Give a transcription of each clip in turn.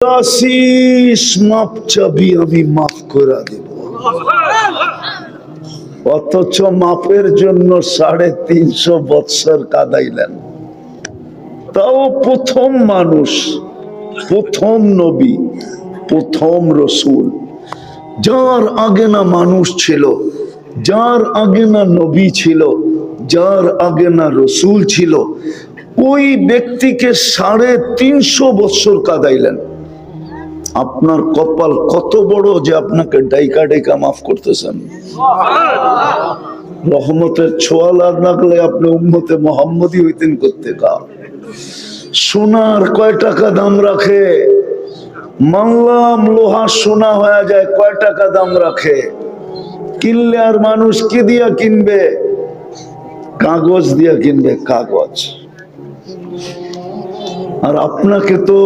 মাপ চাবি আমি মাফ করে দেব, অথচ মাপের জন্য 350 বৎসর কাঁদাইলেন। তাও প্রথম মানুষ, প্রথম নবী, প্রথম রসুল, যার আগে না মানুষ ছিল, যার আগে না নবী ছিল, যার আগে না রসুল ছিল, ওই ব্যক্তিকে 350 বৎসর কাঁদাইলেন। আপনার কপাল কত বড় যে আপনাকে ডাইকা ডাইকা মাফ করতেছেন। রহমতের ছোঁয়া লাগলে আপনি উম্মতে মুহাম্মদী হইতেন করতে কা। সোনার কয় টাকা দাম রাখে? মানলাম লোহা সোনা হয়ে যায়, কয় টাকা দাম রাখে? কিনলে আর মানুষ কি দিয়া কিনবে? কাগজ দিয়া কিনবে, কাগজ। আর আপনাকে তো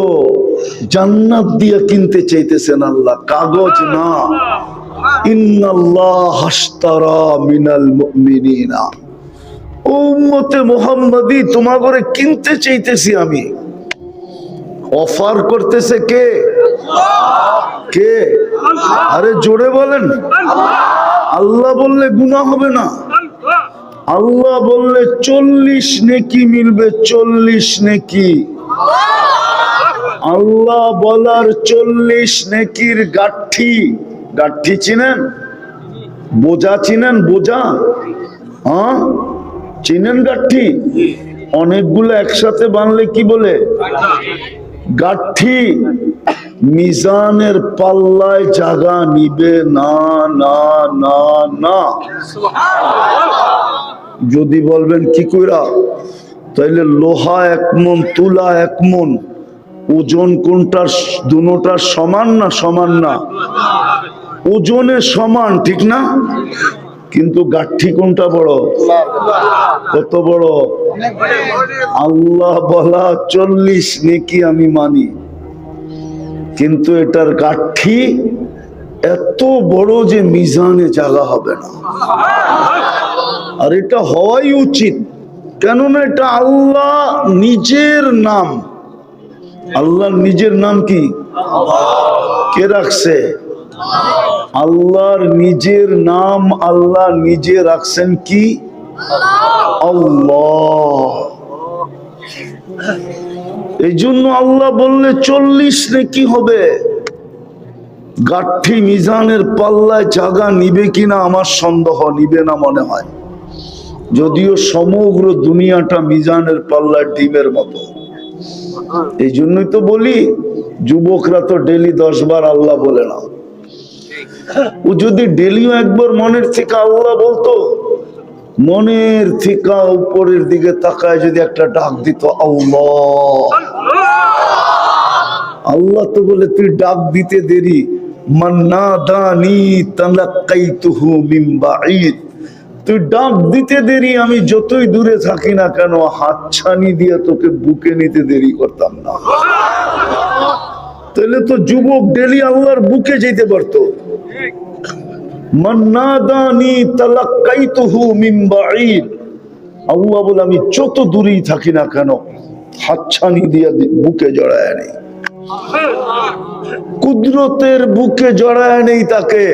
জান্নাত দিয়া কিনতে চাইতেছেন আল্লাহ, কাগজ না। ইন্নাল্লাহ হাশতারা মিনাল মুমিনিনা, উম্মতে মুহাম্মাদি তোমাগরে কিনতে চাইতেছি আমি। অফার করতেছে কে? কে? আরে জোরে বলেন। আল্লাহ বললে গুনাহ হবে না। আল্লাহ বললে 40 নেকি মিলবে, 40 নেকি। আল্লাহ বলার 40 নেকির গাঠি, গাঠি চিনেন? বোঝা চিনেন? বোঝা, হ্যাঁ চিনেন? গাঠি অনেকগুলো একসাথে বানলে কি বলে? গাঠি। মিজানের পাল্লায় জায়গা নিবে না, না, না, না। যদি বলবেন কি কইরা, তাইলে লোহা 1 মণ, তুলা 1 মণ, ওজন কোনটার? দুটোটার সমান না? সমান না, ওজনে সমান, ঠিক না? কিন্তু গাঠি কোনটা বড়? কত বড়? আল্লাহ বলা 40 নেকি আমি মানি, কিন্তু এটার গাঠি এত বড় যে মিজানে জায়গা হবে না। আর এটা হওয়াই উচিত, কেননা এটা আল্লাহ নিজের নাম। আল্লাহর নিজের নাম কি? কে রাখছে? আল্লাহর নিজের নাম আল্লাহ নিজে রাখছেন কি? আল্লাহ। এই জন্য আল্লাহ বললে 40 নেকি হবে। গাঠি মিজানের পাল্লায় জায়গা নিবে কিনা আমার সন্দেহ, নিবে না মনে হয়। যদিও সমগ্র দুনিয়াটা মিজানের পাল্লায় ডিমের মতো। এই জন্যই তো বলি, যুবকরা তো ডেলি 10 বার আল্লাহ বলে না। ও যদি ডেলিও একবার মনের থেকে আল্লাহ বলতো, মনের থেকে উপরের দিকে তাকায় যদি একটা ডাক দিত আল্লাহ, আল্লাহ তো বলে তুই ডাক দিতে দেরি। মান্নাদানি তালাক্কাইতুহু মিন বাঈদ, তুই ডাক দিতে দেরি, আমি যতই দূরে থাকি না কেন হাতছানি দিয়ে তোকে বুকে নিতে দেরি করতাম না। তাহলে তো যুবক ডেলি আল্লাহর বুকে যেতে পারতো। মান্নাদানি তালাক্কাইতুহু মিন বাঈদ, আল্লাহ বলে আমি যত দূরেই থাকি না কেন হাতছানি দিয়ে বুকে জড়ায় নেই, কুদরতের বুকে জড়ায় নেই তাকে।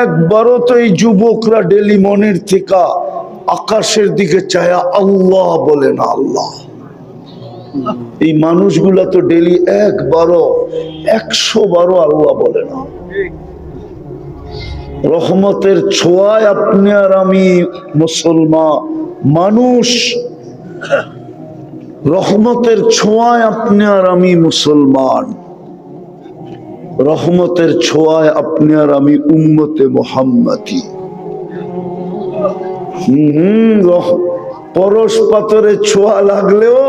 একবারও তো এই যুবকরা ডেলি মনের থেকে আকাশের দিকে চায়া আল্লাহ বলে না। আল্লাহ, এই মানুষগুলা তো ডেলি একবারও 100 বারও আল্লাহ বলে না। রহমতের ছোঁয়ায় আপনি আর আমি মুসলমান মানুষ, রহমতের ছোঁয়ায় আপনি আর আমি মুসলমান, রহমতের ছোঁয়ায় আপনি আর আমি উম্মতে মুহাম্মাদি। পরশ পাথরের ছোঁয়া লাগলেও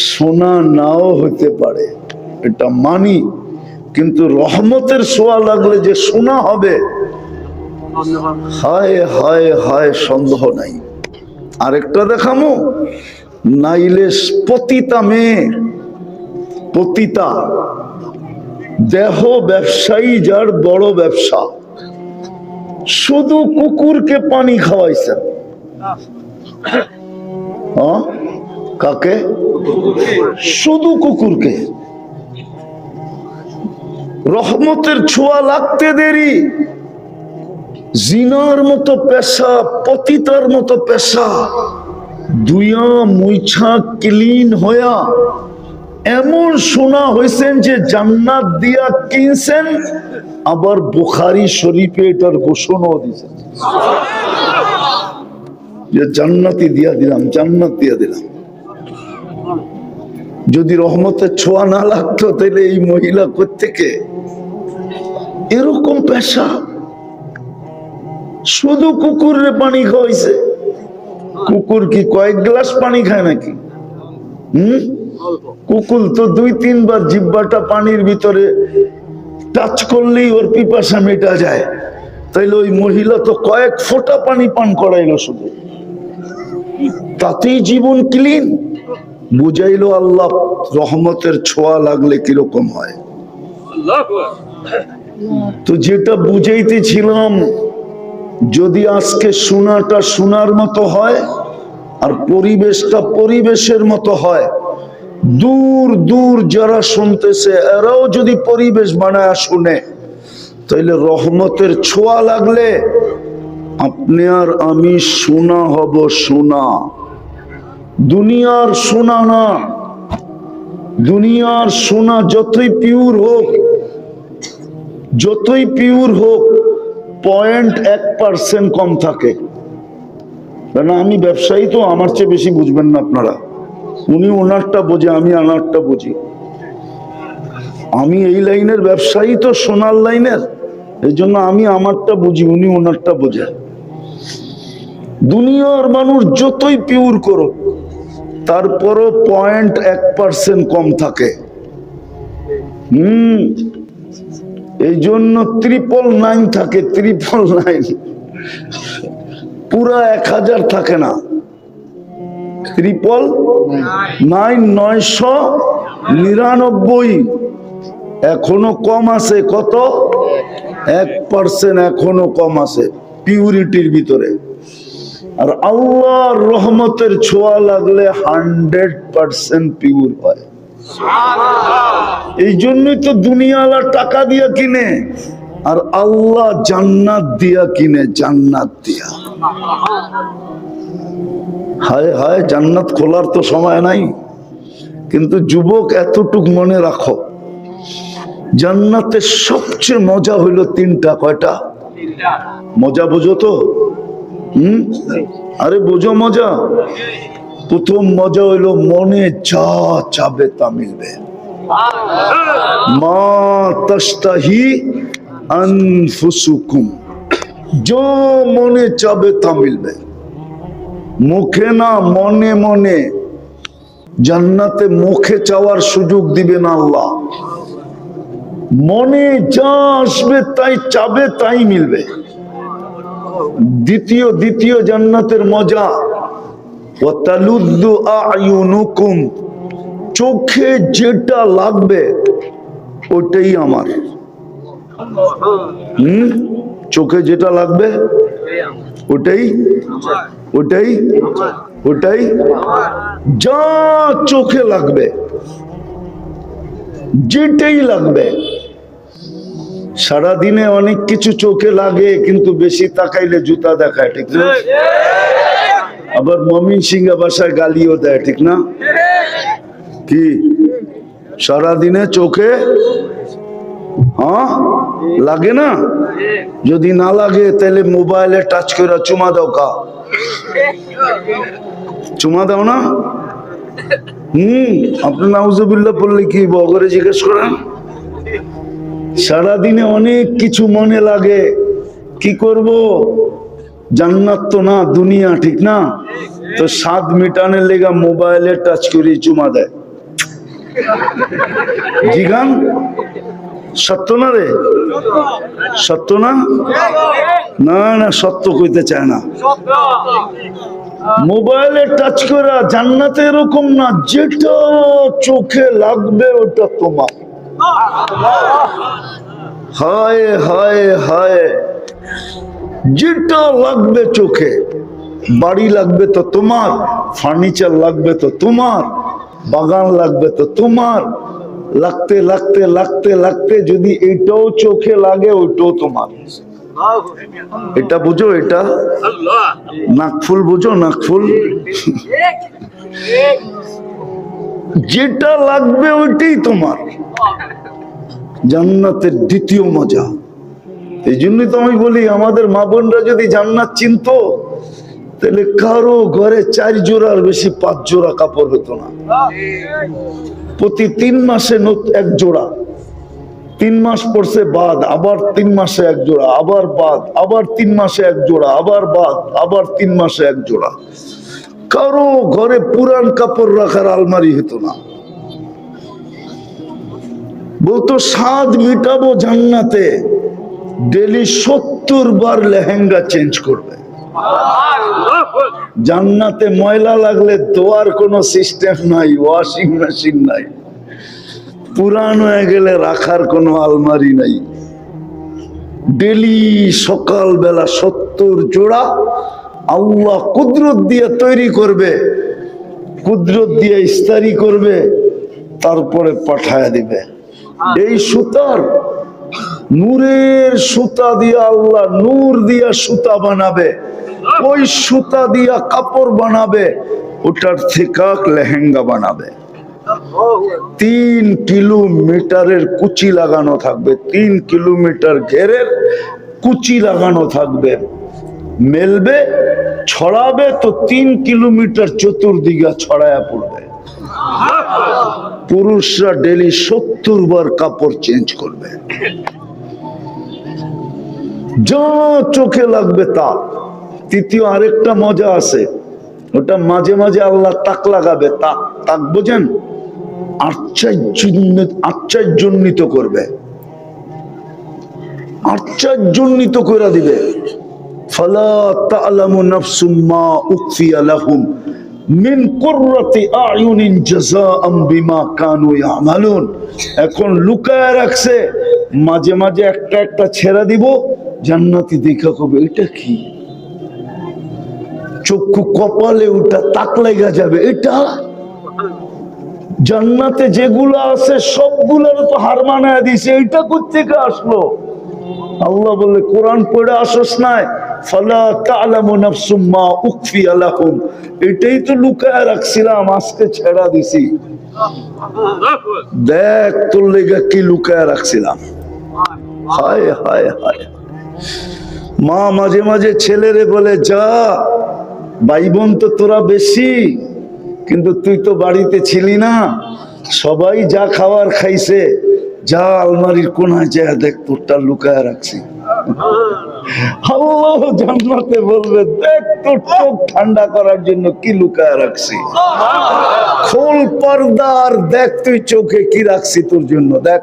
সোনা নাও হতে পারে, এটা মানি, কিন্তু রহমতের ছোঁয়া লাগলে যে সোনা হবে, হায় হায় হায়, সন্দেহ নাই। আরেকটা দেখামো, নাইলে পতিতা মেয়ে, পতিতা দেহ ব্যবসায়ী, যার বড় ব্যবসা, শুধু কুকুরকে পানি খাওয়াইছেন। কাকে? শুধু কুকুরকে। রহমতের ছোঁয়া লাগতে দেরি, জিনার মতো পেশা, পতিতার মতো পেশা দুইয়া মুইছা ক্লিন হইয়া এমন শোনা হয়েছেন যে জান্নাত দিয়া কিনছেন, আবার বুখারী শরীফে এটার ঘোষণাও দিয়েছেন যে জান্নাতি দিয়া দিলাম, জান্নাত দিয়া দিলাম। যদি রহমতের ছোঁয়া না লাগতো তাহলে এই মহিলা কোত্থেকে এরকম পেশা? শুধু কুকুরের পানি খাওয়াইছে। কুকুর কি কয়েক গ্লাস পানি খায় নাকি? কুকুর তো 2-3 বার জিহ্বাটা পানির ভিতরে টাচ করলেই ওর পিপাসা মেটা যায়। তাইলে ওই মহিলা তো কয়েক ফোঁটা পানি পান করাইলো শুধু, তাতেই জীবন ক্লিন। বুঝাইলো আল্লাহ রহমতের ছোঁয়া লাগলে কিরকম হয়। তো যেটা বুঝাইতেছিলাম, যদি আজকে শোনাটা শোনার মতো হয় আর পরিবেশটা পরিবেশের মতো হয়, দূর দূর যারা শুনতেছে এরাও যদি পরিবেশ বানায় শুনে, তাইলে রহমতের ছোঁয়া লাগলে আপনি আর আমি শোনা হব। শোনা দুনিয়ার শোনা না। দুনিয়ার শোনা যতই পিওর হোক, যতই পিওর হোক, 0.1% কম থাকে। কারণ আমি ব্যবসায়ী, তো আমার চেয়ে বেশি বুঝবেন না আপনারা। উনি ওনারটা বোঝে, আমি আনারটা বুঝি। আমি এই লাইনের ব্যবসায়ী, তো সোনার লাইনের, এই জন্য আমি আমারটা বুঝি, উনি ওনারটা বোঝে। দুনিয়ার মানুষ যতই পিওর করো, তারপরও 0.1% কম থাকে। এই জন্য 999 থাকে, 999 পুরা 1000 থাকে না। 999 এখনো কম আছে। কত? 1% এখনো কম আছে পিউরিটির ভিতরে। আর আল্লাহর রহমতের ছোঁয়া লাগলে 100% পিওর হয়। এই জন্যই তো দুনিয়াওয়ালা টাকা দিয়া কিনে, আর আল্লাহ জান্নাত দিয়া কিনে, জান্নাত দিয়া। হায় হায়, জান্নাত খোলার তো সময় নাই। কিন্তু যুবক, এতটুক মনে রাখো, জান্নাতের সবচেয়ে মজা হইল 3টা। কয়টা মজা বোঝো তো? আরে বোঝো মজা? প্রথম মজা হইল মনে যা চাবে তা মিলবে। মা তাশতাহি আনফুসুকুম, जो মনে চাবে তা মিলবে। মুখে না, মনে মনে। জান্নাতে মুখে চাওয়ার সুযোগ দিবে না আল্লাহ। মনে যা আসবে তাই চাবে, তাই মিলবে। দ্বিতীয় জান্নাতের মজা, ওয়াতালুদ্দু আয়ুনুকুম, চোখে যেটা লাগবে ওটাই আমার। চোখে যেটা লাগবে ওটাই ওটাই ওটাই যা চোখে লাগবে, যেটাই লাগবে। সারাদিনে অনেক কিছু চোখে লাগে, কিন্তু বেশি তাকাইলে জুতা দেখায়, ঠিক না? আবার মমিন সিংহা ভাষায় গালিও দেয়, ঠিক না? কি সারাদিনে চোখে লাগে না? যদি না লাগে তাহলে মোবাইলে টাচ করে চুমা দাও। চুমা দাও না? আপনি নাউজুবিল্লাহ বললে কি বগরে জিজ্ঞেস করেন? সারাদিনে অনেক কিছু মনে লাগে, কি করব? জান্নাত তো না, দুনিয়া, ঠিক না? তো স্বাদ মিটানের লেগা মোবাইলে টাচ করে চুমা দেয়। জিগান সত্য না রে? সত্য না? না না, সত্য কইতে চায় না। মোবাইলে টাচ করা। জান্নাতে এরকম না, যেটা চোখে লাগবে ওটা তোমার। হায় হায় হায়, যেটা লাগবে চোখে। বাড়ি লাগবে তো তোমার, ফার্নিচার লাগবে তো তোমার, বাগান লাগবে তো তোমার, লাগতে লাগতে লাগতে লাগতে যদি এটাও চোখে লাগে ওইটাও তোমার। এটা বুঝো, এটা নাকফুল বুঝো, নাকফুল যেটা লাগবে ওইটাই তোমার। জান্নাতের দ্বিতীয় মজা। এই জন্যই তো আমি বলি আমাদের মা বোনরা যদি জান্নাত চিনতো তাহলে কারো ঘরে 4 জোড়ার বেশি 5 জোড়া কাপড় হতো না। প্রতি 3 মাসে 1 জোড়া, 3 মাস পড়ছে বাদ, আবার 3 মাসে 1 জোড়া, আবার বাদ, আবার 3 মাসে 1 জোড়া, আবার বাদ, আবার 3 মাসে 1 জোড়া। কারো ঘরে পুরান কাপড় রাখার আলমারি হতো না। বলতো স্বাদ মিটাবো জান্নাতে, ডেলি 70 বার লেহেঙ্গা চেঞ্জ করবে। জান্নাতে ময়লা লাগলে ধোয়ার কোনো সিস্টেম নাই, ওয়াশিং মেশিন নাই, পুরান হয়ে গেলে রাখার কোনো আলমারি নাই। ডেলি সকালবেলা 70 জোড়া আল্লাহ কুদরত দিয়ে তৈরি করবে, কুদরত দিয়ে ইস্তারি করবে, তারপরে পাঠায় দিবে। এই সুতার নূরের সুতা দিয়ে আল্লাহ নূর দিয়া সুতা বানাবে, ওই সুতা দিয়া কাপড় বানাবে, ওটার থেকে লেহেঙ্গা বানাবে। 3 কিলোমিটারের কুচি লাগানো থাকবে, 3 কিলোমিটার ঘেরের কুচি লাগানো থাকবে। মেলবে, ছড়াবে তো 3 কিলোমিটার চতুর্দিকে ছড়ায়া পড়বে। পুরুষরা ডেলি 70 বার কাপড় চেঞ্জ করবে, যা চোখে লাগবে তা। তৃতীয় আরেকটা মজা আছে, ওটা মাঝে মাঝে আল্লাহ তাক লাগাবে। তাক, তাক বোঝেন? আশ্চর্যজনিত করবে, আশ্চর্যজনিত করে দিবে। ফালা তা'লামু নাফসুম মা উখফিয়া লাহুম মিন কুররাতি আ'য়ুনিন জাযাআম বিমা কানু ইয়ামালুন। এখন লুকায় রাখছে, মাঝে মাঝে একটা একটা ছেড়ে দিব, জান্নাতি দেখা কবে এটা কি, চক্ষু কপালে ওটা তাক লাগা যাবে। এটা জান্নাতে যেগুলো আছে সবগুলোর তো হার মানায় দিছে, এটা কোত্থেকে আসলো? আল্লাহ বলে কোরআন পড়ে আসস নাই, ফালা তা'লামু নাফসুম মা উখফিয়া লাহুম, এটাই তো লুকায় রাখছিলাম, আজকে ছেড়া দিছি, দেখ তোর লেগে কি লুকায় রাখছিলাম। হায় হায় হায়। মা মাঝে মাঝে ছেলেরে বলে, যা ভাই বোন তো তোরা বেশি, কিন্তু তুই তো বাড়িতে ছিলি না, সবাই যা খাওয়ার খাইছে, যা আলমারির কোনায় যায় দেখ তোরটা লুকায় রাখছি। আল্লাহ জান্নাতে বলবে, দেখ তোর চোখ ঠান্ডা করার জন্য কি লুকায় রাখছি, খোল পর্দা আর দেখ তুই চোখে কি রাখছি তোর জন্য, দেখ।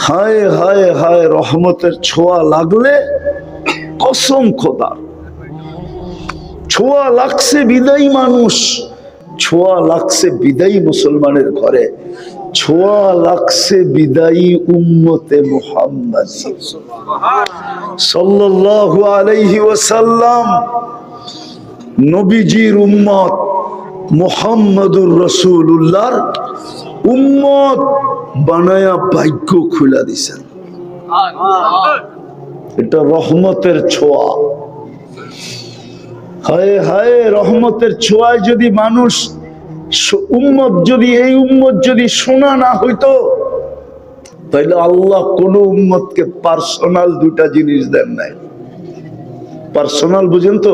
হায় হায় হায়, রহমতের ছোঁয়া লাগলে কসম খোদার, ছোঁয়া লাগছে বিদায়ী মানুষ, ছোঁয়া লাগছে বিদায়ী মুসলমানের ঘরে, ছোঁয়া লাগছে বিদায়ী উম্মতে মুহাম্মদ সাল্লাল্লাহু আলাইহি ওয়াসাল্লাম। নবীজির উম্মত মুহাম্মদুর রাসূলুল্লাহর উম্মত বানায়া ভাগ্য খুলে দিছেন। এটা রহমতের ছোঁয়া। হায় হায়, রহমতের ছোঁয়ায় যদি মানুষ উম্মত, যদি এই উম্মত যদি শোনা না হইতো, তাহলে আল্লাহ কোন উম্মতকে পার্সোনাল 2টা জিনিস দেন নাই। পার্সোনাল বুঝেন তো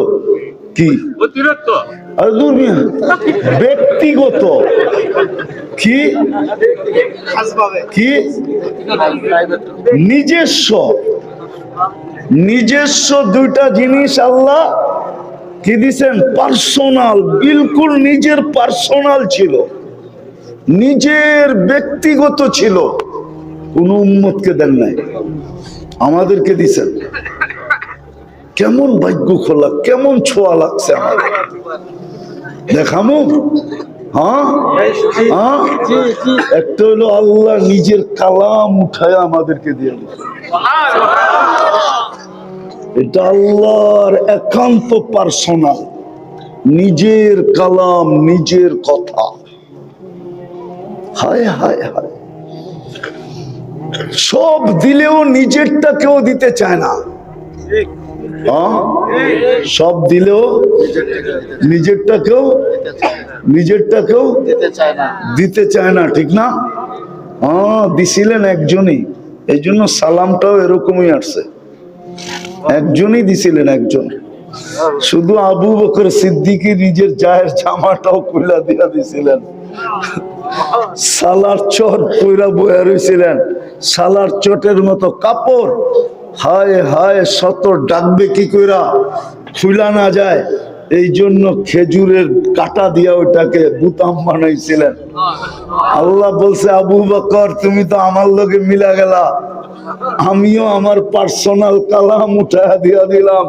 কি? ব্যক্তিগত। কি কি? নিজস্ব। নিজস্ব 2টা জিনিস আল্লাহ কি দিছেন? পার্সোনাল, বিলকুল নিজের পার্সোনাল ছিল, নিজের ব্যক্তিগত ছিল, কোন উম্মতকে দেন নাই, আমাদেরকে দিছেন। কেমন ভাগ্য খোলা, কেমন ছোঁয়া লাগছে আমাদের, দেখামু? হ্যাঁ হ্যাঁ, একটা হলো আল্লাহ নিজের কালাম উঠায় আমাদেরকে দিয়ে দিচ্ছে, এটা আল্লাহর একান্ত পার্সোনাল, নিজের কালাম, নিজের কথা। হায় হায় হায়, সব দিলেও নিজেরটা কেউ দিতে চায় না। সব দিলেও নিজেরটা কেউ দিতে চায় না, ঠিক না? দিছিলেন একজনই, এই জন্য সালামটাও এরকমই আসছে। একজনই দিছিলেন, একজন। শুধু আবু বকর সিদ্দিকী নিজের জায়ের জামাটাও খুলে দিয়া দিছিলেন। সালার চট পইরা বয়া রইছিলেন, সালার চটের মতো কাপড়। হায় হায়, শত ডাকবে কি কইরা, খুলা না যায়, এই জন্য খেজুরের কাটা দিয়া ওটাকে বুতাম বানাইছিলেন। আল্লাহ বলছে, আবু বকর তুমি তো আমার লগে মিলা গেলা, আমিও আমার পার্সোনাল কালাম উঠায়া দিয়া দিলাম,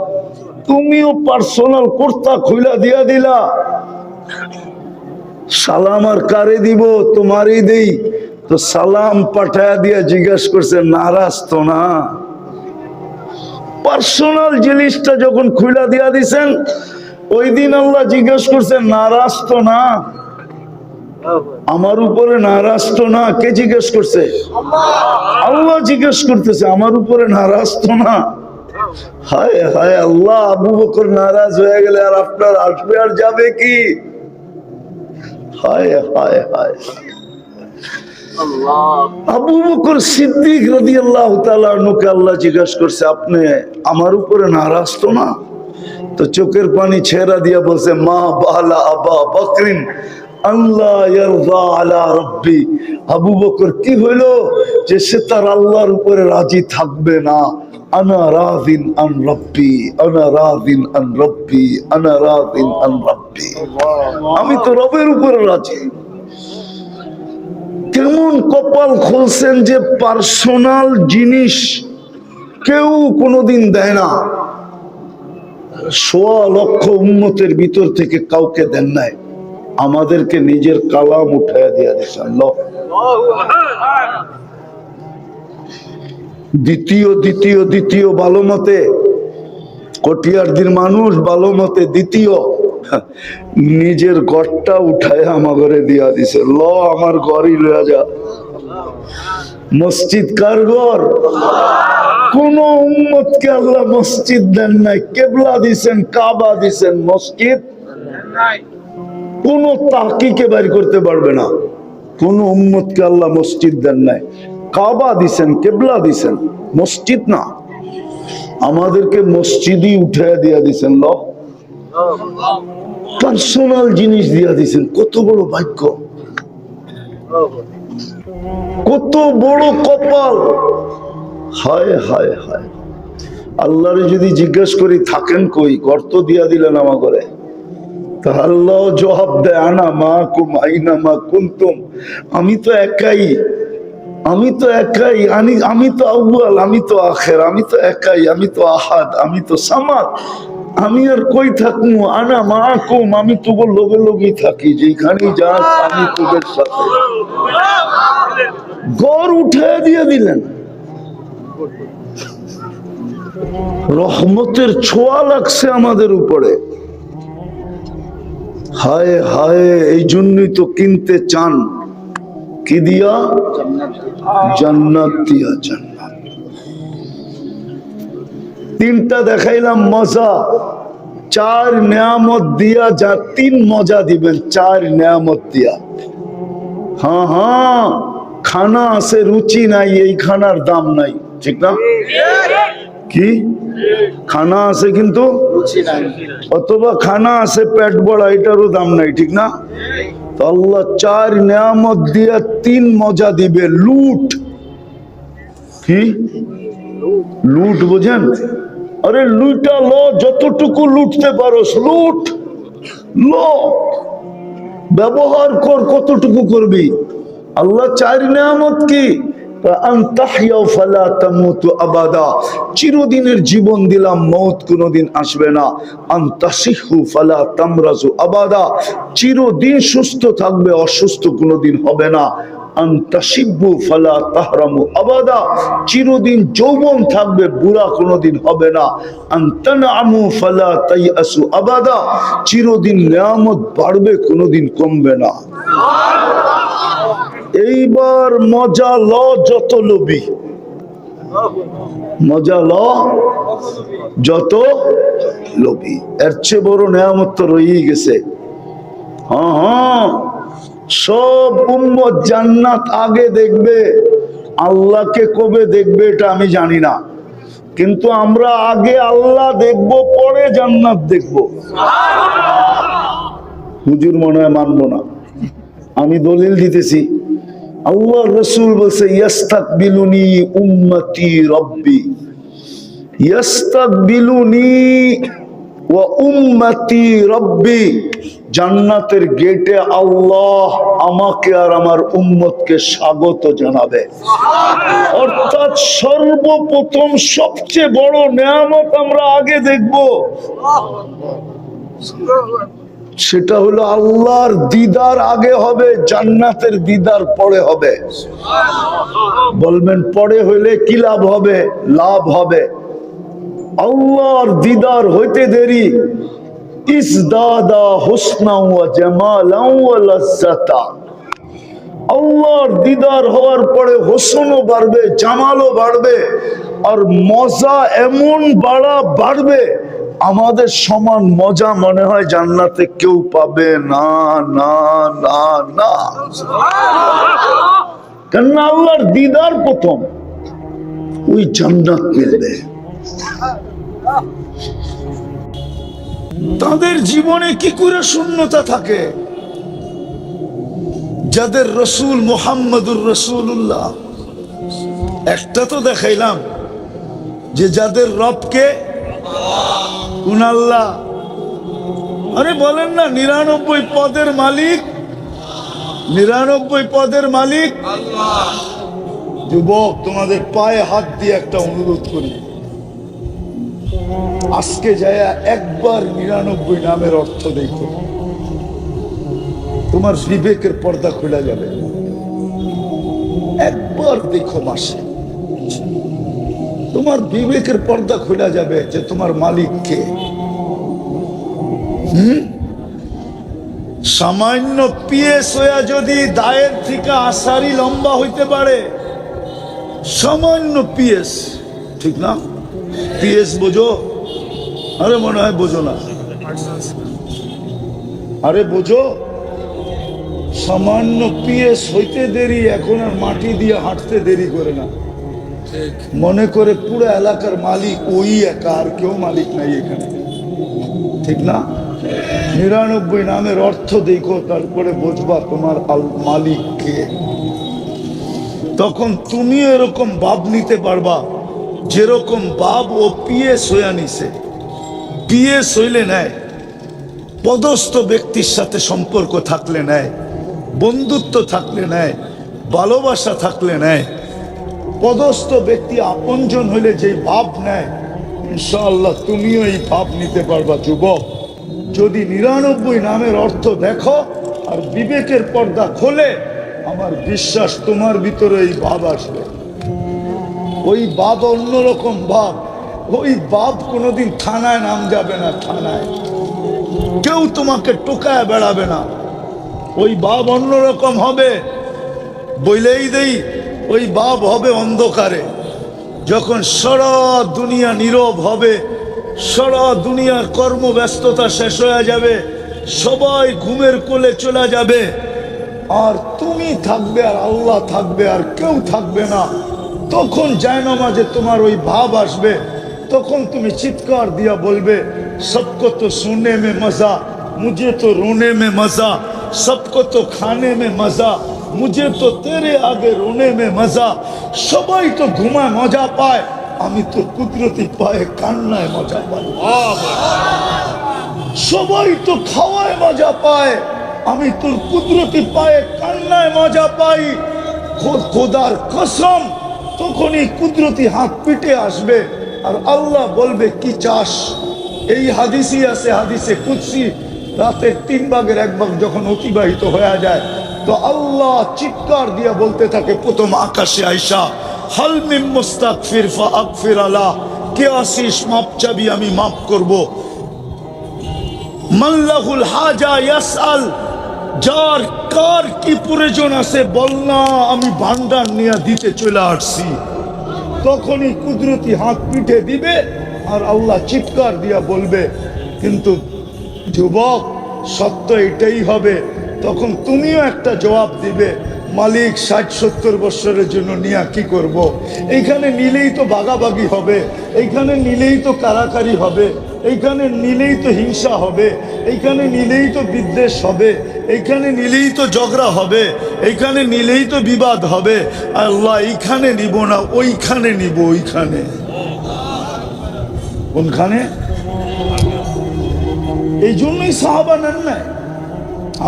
তুমিও পার্সোনাল কুর্তা খুলা দিয়া দিলা। সালাম আর কারে দিব? তোমারই দেই। তো সালাম পাঠায়া দিয়া জিজ্ঞেস করছে, নারাজ তো না? পার্সোনাল জিনিসটা যখন খুলা দিয়া দিছেন, ওই দিন আল্লাহ জিজ্ঞেস করছে, নারাজ তো না? আমার উপরে নারাজ তো না? কে জিজ্ঞেস করছে? আল্লাহ জিজ্ঞেস করতেছে, আমার উপরে নারাজ তো না? হায় হায় আল্লাহ, আবু বকর নারাজ হয়ে গেলে আর আপনার আসবে আর যাবে কি? হায় হায় হায়। আবু বকর সিদ্দিক রাদিয়াল্লাহু তাআলা আনহুকে আল্লাহ জিজ্ঞাসা করছে, আপনি আমার উপরে নারাজ তো না? তো চোখের পানি ছেড়া দিয়া বলছে, মা বালা আবা বকরিন আল্লাহ ইয়ারদা আলা রাব্বি। আবু বকর কি হইলো যে সে তার আল্লাহর উপরে রাজি থাকবে না? আনা রাদিন আন রাব্বি, আনা রাদিন আন রাব্বি, আনা রাদিন আন রাব্বি। আমি তো রবের উপরে রাজি। কেমন কপাল খুলছেন যে পার্সোনাল জিনিস কেউ কোনোদিন দেয় না। ১৬ লক্ষ উম্মতের ভিতর থেকে কাউকে দেন নাই, আমাদেরকে নিজের কালাম উঠাইয়া দিয়া দিয়েছেন। দ্বিতীয় ভালো মতে কটিয়ারদির মানুষ ভালো মতে দ্বিতীয় নিজের ঘরটা উঠায় আমার ঘরে দিয়া দিছে। আমার ঘরই লয়া যা। মসজিদ কার ঘর? কোন উম্মতকে আল্লাহ মসজিদ দেন নাই, কেবলা দিছেন, কাবা দিছেন, মসজিদ কোন তাহকিকে বাইর করতে পারবে না। কোন উম্মতকে আল্লাহ মসজিদ দেন নাই, কাবা দিছেন, কেবলা দিছেন, মসজিদ না। আমাদেরকে মসজিদই উঠাইয়া দিয়া দিছেন। পার্সোনাল জিনিস দিয়া দিছেন। কত বড় ভাগ্য, কত বড় কপাল। হায় হায় হায়। আল্লাহরে যদি জিজ্ঞেস করি থাকেন কই, গর্ত দিয়া দিলেন আমার ঘরে, তা আল্লাহ জবাব দেয়, আনা মাকুম আইনা মা কুনতুম। আমি তো একাই, আমি তো একাই, আমি তো আউয়াল, আমি তো আখের, আমি তো একাই, আমি তো আহাদ, আমি তো সামাদ, আমি আর কই থাকবো? আনা মাকুম, আমি তোর লগে লগেই থাকি, যেখানেই যাস আমি তোদের সাথে। ঘর উঠে দিয়ে দিলেন। রহমতের ছোঁয়া লাগছে আমাদের উপরে। হায় হায়, এই জন্যই তো কিনতে চান কি দিয়া? জান্নাত দিয়া। জান্নাত তিনটা দেখাইলাম মজা, 4 নিয়ামত দিয়া যা 3 মজা দিবেন, 4 নিয়ামত দিয়া। হ্যাঁ, খানা আছে, রুচি নাই, এই খানার দাম নাই, ঠিক না? কি খানা আছে কিন্তু রুচি নাই, অথবা খানা আছে পেট বড়া, এটারও দাম নাই, ঠিক না? তো আল্লাহ 4 নিয়ামত দিয়া 3 মজা দিবে। লুট। কি লুট বোঝেন? আরে লুটা লো, যতটুকু লুটতে পারো লুট লো, ব্যবহার কর, কতটুকু করবি। আল্লাহ 4 নিয়ামত কি? চিরদিনের জীবন দিলাম, মৌত কোনদিন আসবে না। আবাদা, চিরদিন সুস্থ থাকবে, অসুস্থ কোনদিন হবে না। আবাদা, চিরদিন যৌবন থাকবে, বুড়া কোনদিন হবে না। আবাদা, চিরদিন নিয়ামত বাড়বে, কোনদিন কমবে না। এইবার মজা ল যত লোভী, মজা ল যত লোভী। এর চেয়ে বড় নেয়ামত তো রয়েই গেছে। হ্যাঁ হ্যাঁ, সব উম্মত জান্নাত আগে দেখবে, আল্লাহকে কবে দেখবে এটা আমি জানি না, কিন্তু আমরা আগে আল্লাহ দেখব, পরে জান্নাত দেখব। হুজুর মনে হয় মানবো না, আমি দলিল দিতেছি। আল্লাহ রসুল বলছে ইয়াস্তাকবিলুনি উম্মতি রব্বি, ইয়াস্তাকবিলুনি ওয়া উম্মতি রব্বি। জান্নাতের গেটে আল্লাহ আমাকে আর আমার উম্মতকে স্বাগত জানাবে। অর্থাৎ সর্বপ্রথম সবচেয়ে বড় নেয়ামত আমরা আগে দেখব, সেটা হলো আল্লাহর দিদার আগে হবে, জান্নাতের দিদার পরে হবে। বলবেন পরে হইলে কি লাভ হবে? লাভ হবে। আল্লাহর দিদার হইতে দেরি, ইসদাদা হুসনা ওয়া জামালা ওয়া লাজ্জাতা। আল্লাহর দিদার হওয়ার পরে হোসনও বাড়বে, জামালও বাড়বে, আর মজা এমন বাড়বে, আমাদের সমান মজা মনে হয় জান্নাতে কেউ পাবে না না না না। কেননা আল্লাহর দিদার প্রথম, ওই জান্নাত মিলবে। তাদের জীবনে কি করে শূন্যতা থাকে? যাদের রসুল মুহাম্মদুর রাসূলুল্লাহ, একটা তো দেখাইলাম যে যাদের রবকে কোন আল্লাহ, আরে বলেন না 99 পদের মালিক, 99 পদের মালিক আল্লাহ। যুবক, তোমাদের পায়ে হাত দিয়ে একটা অনুরোধ করি, আজকে যায় একবার 99 নামের অর্থ দেখো, তোমার বিবেকের পর্দা খুলে যাবে। একবার দেখো মাসে, তোমার বিবেকের পর্দা খুলে যাবে যে তোমার মালিক কে। সামান্য পিএস হইয়া যদি দায়ের থেকে আসারি লম্বা হইতে পারে, সামান্য পিএস, ঠিক না? পিএস বোঝো? আরে মনে হয় বোঝো না। আরে বোঝো, সামান্য পিএস হইতে দেরি, এখন আর মাটি দিয়ে হাঁটতে দেরি করে না, মনে করে পুরো এলাকার মালিক ওই একা, আর কেউ মালিক নাই এখানে, ঠিক না? 99 নামের অর্থ দেখো, তারপরে বুঝবা তোমার মালিক কে। তখন তুমি এরকম ভাব নিতে পারবা যেরকম ভাব ও পিএস হইয়া নিছে। পিএস হইলে নেয়, পদস্থ ব্যক্তির সাথে সম্পর্ক থাকলে নেয়, বন্ধুত্ব থাকলে নেয়, ভালোবাসা থাকলে নেয়। পদস্থ ব্যক্তি আপনজন হইলে যে ভাব নেয়, ইনশাআল্লাহ তুমিও এই ভাব নিতে পারবা। যুবক, যদি 99 নামের অর্থ দেখো আর বিবেকের পর্দা খোলে, আমার বিশ্বাস তোমার ভিতরে এই ভাব আসবে। ওই ভাব অন্যরকম ভাব, ওই ভাব কোনোদিন থানায় নাম যাবে না, থানায় কেউ তোমাকে টোকায় বেড়াবে না। ওই ভাব অন্যরকম হবে, বইলেই দেই, ওই ভাব হবে অন্ধকারে। যখন সারা দুনিয়া নীরব হবে, সারা দুনিয়ার কর্মব্যস্ততা শেষ হয়ে যাবে, সবাই ঘুমের কোলে চলে যাবে, আর তুমি থাকবে আর আল্লাহ থাকবে, আর কেউ থাকবে না। তখন জায়নামাজে তোমার ওই ভাব আসবে, তখন তুমি চিৎকার দিয়া বলবে, সবকো তো সোনে মে মজা, মুঝে তো রোনে মে মজা, सबको तो खाने में मजा, मुझे तो तेरे आगे रोने में मजा। সবাই তো ঘুমায় মজা পায়, আমি তো কুদরতি পায়ে কান্নায় মজা পাই। সবাই তো খাওয়ায় মজা পায়, আমি তোর কুদরতি পায়ে কান্নায় মজা পাই। খোদার কসম, তখনই কুদরতি হাত পিটে আসবে আর আল্লাহ বলবে কি চাস। এই হাদিসই আছে, হাদিসে কুদসি, রাতের 3 ভাগের 1 ভাগ যখন অতিবাহিত হয়ে যায়, তো আল্লাহ চিৎকার দিয়ে বলতে থাকে প্রথম আকাশে আইসা, হাল মিন মুস্তাগফির ফাগফির আলা, কে আসিস মাপ চাবি আমি মাফ করব। মাল্লাহুল হাজা ইয়াসআল, যার কার কি প্রয়োজন আছে বল না, আমি ভান্ডার নিয়ে দিতে চলে আসছি। তখনই কুদরতি হাত পিঠে দিবে আর আল্লাহ চিৎকার দিয়া বলবে, কিন্তু যুবক সত্য এটাই হবে। তখন তুমিও একটা জবাব দিবে, মালিক 60-70 বছরের জন্য নিয়ে কি করব। এইখানে নিলেই তো ভাগাভাগি হবে, এইখানে নিলেই তো কারাকারি হবে, এইখানে নিলেই তো হিংসা হবে, এইখানে নিলেই তো বিদ্বেষ হবে, এইখানে নিলেই তো ঝগড়া হবে, এইখানে নিলেই তো বিবাদ হবে। আল্লাহ এইখানে নিব না, ওইখানে নিব। ওইখানে কোনখানে? এই জন্যই সাহাবা নেন না,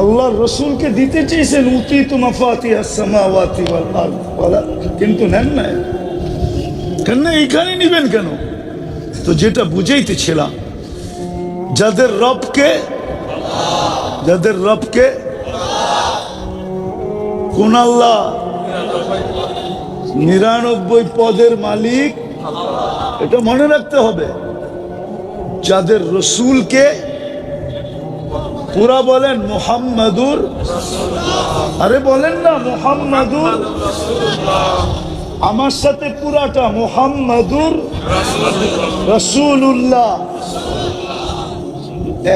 আল্লাহ রসুলকে দিতে চেয়েছেন উতিতু মাফাতিহাস সামাওয়াতি ওয়াল আরদ, কিন্তু নেন না। কেন এইখানে নিবেন কেন? তো যেটা বুঝাইতেছিলাম, যাদের রবকে কোন আল্লাহ? 99 পদের মালিক, এটা মনে রাখতে হবে। যাদের রসুলকে পুরা বলেন মুহাম্মাদুর, আরে বলেন না মুহাম্মাদুর, আমার সাথে পুরাটা মুহাম্মাদুর রাসূলুল্লাহ।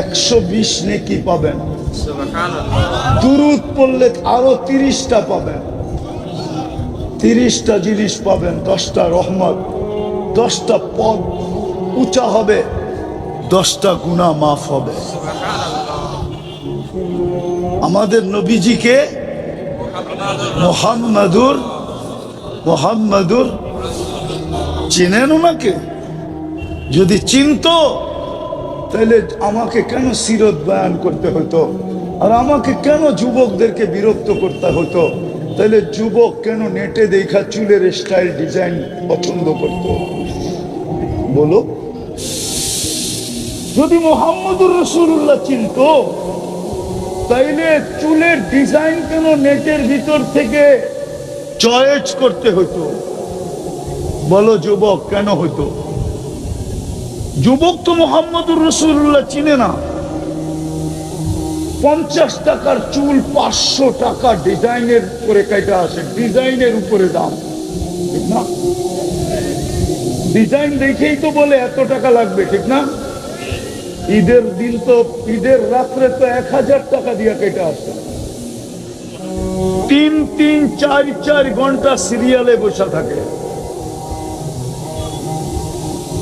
120 নেকি পাবেন, দুরূদ পড়লে আরো 30টা পাবেন, 30টা জিনিস পাবেন, 10টা রহমত, 10টা পদ উঁচা হবে, 10টা গুনাহ মাফ হবে। আমাদের নবীজিকে মুহাম্মাদুর চিনেন ওনাকে? যদি চিনতো তাহলে আমাকে কেন সিরত বয়ান করতে হতো, আর আমাকে কেন যুবকদেরকে বিরক্ত করতে হতো? তাহলে যুবক কেন নেটে দেখা চুলের স্টাইল ডিজাইন পছন্দ করতো? বলো, যদি মুহাম্মদুর রাসূলুল্লাহ চিনতো তাইলে চুলের ডিজাইন কেন নেটের ভিতর থেকে চয়েস করতে হতো? বলো যুবক, কেন হতো? যুবক তো মুহাম্মদুর রাসূলুল্লাহ চিনে না। 50 টাকার চুল 500 টাকা ডিজাইনের করে কাটা আসে, ডিজাইনের উপরে দাম, ঠিক না? ডিজাইন দেখেই তো বলে এত টাকা লাগবে, ঠিক না? ঈদের দিন তো, ঈদের রাত্রে তো 1000 টাকা দিয়ে কেটে আসে। 3-3, 4-4 ঘন্টা সিরিয়ালে বসে থাকে।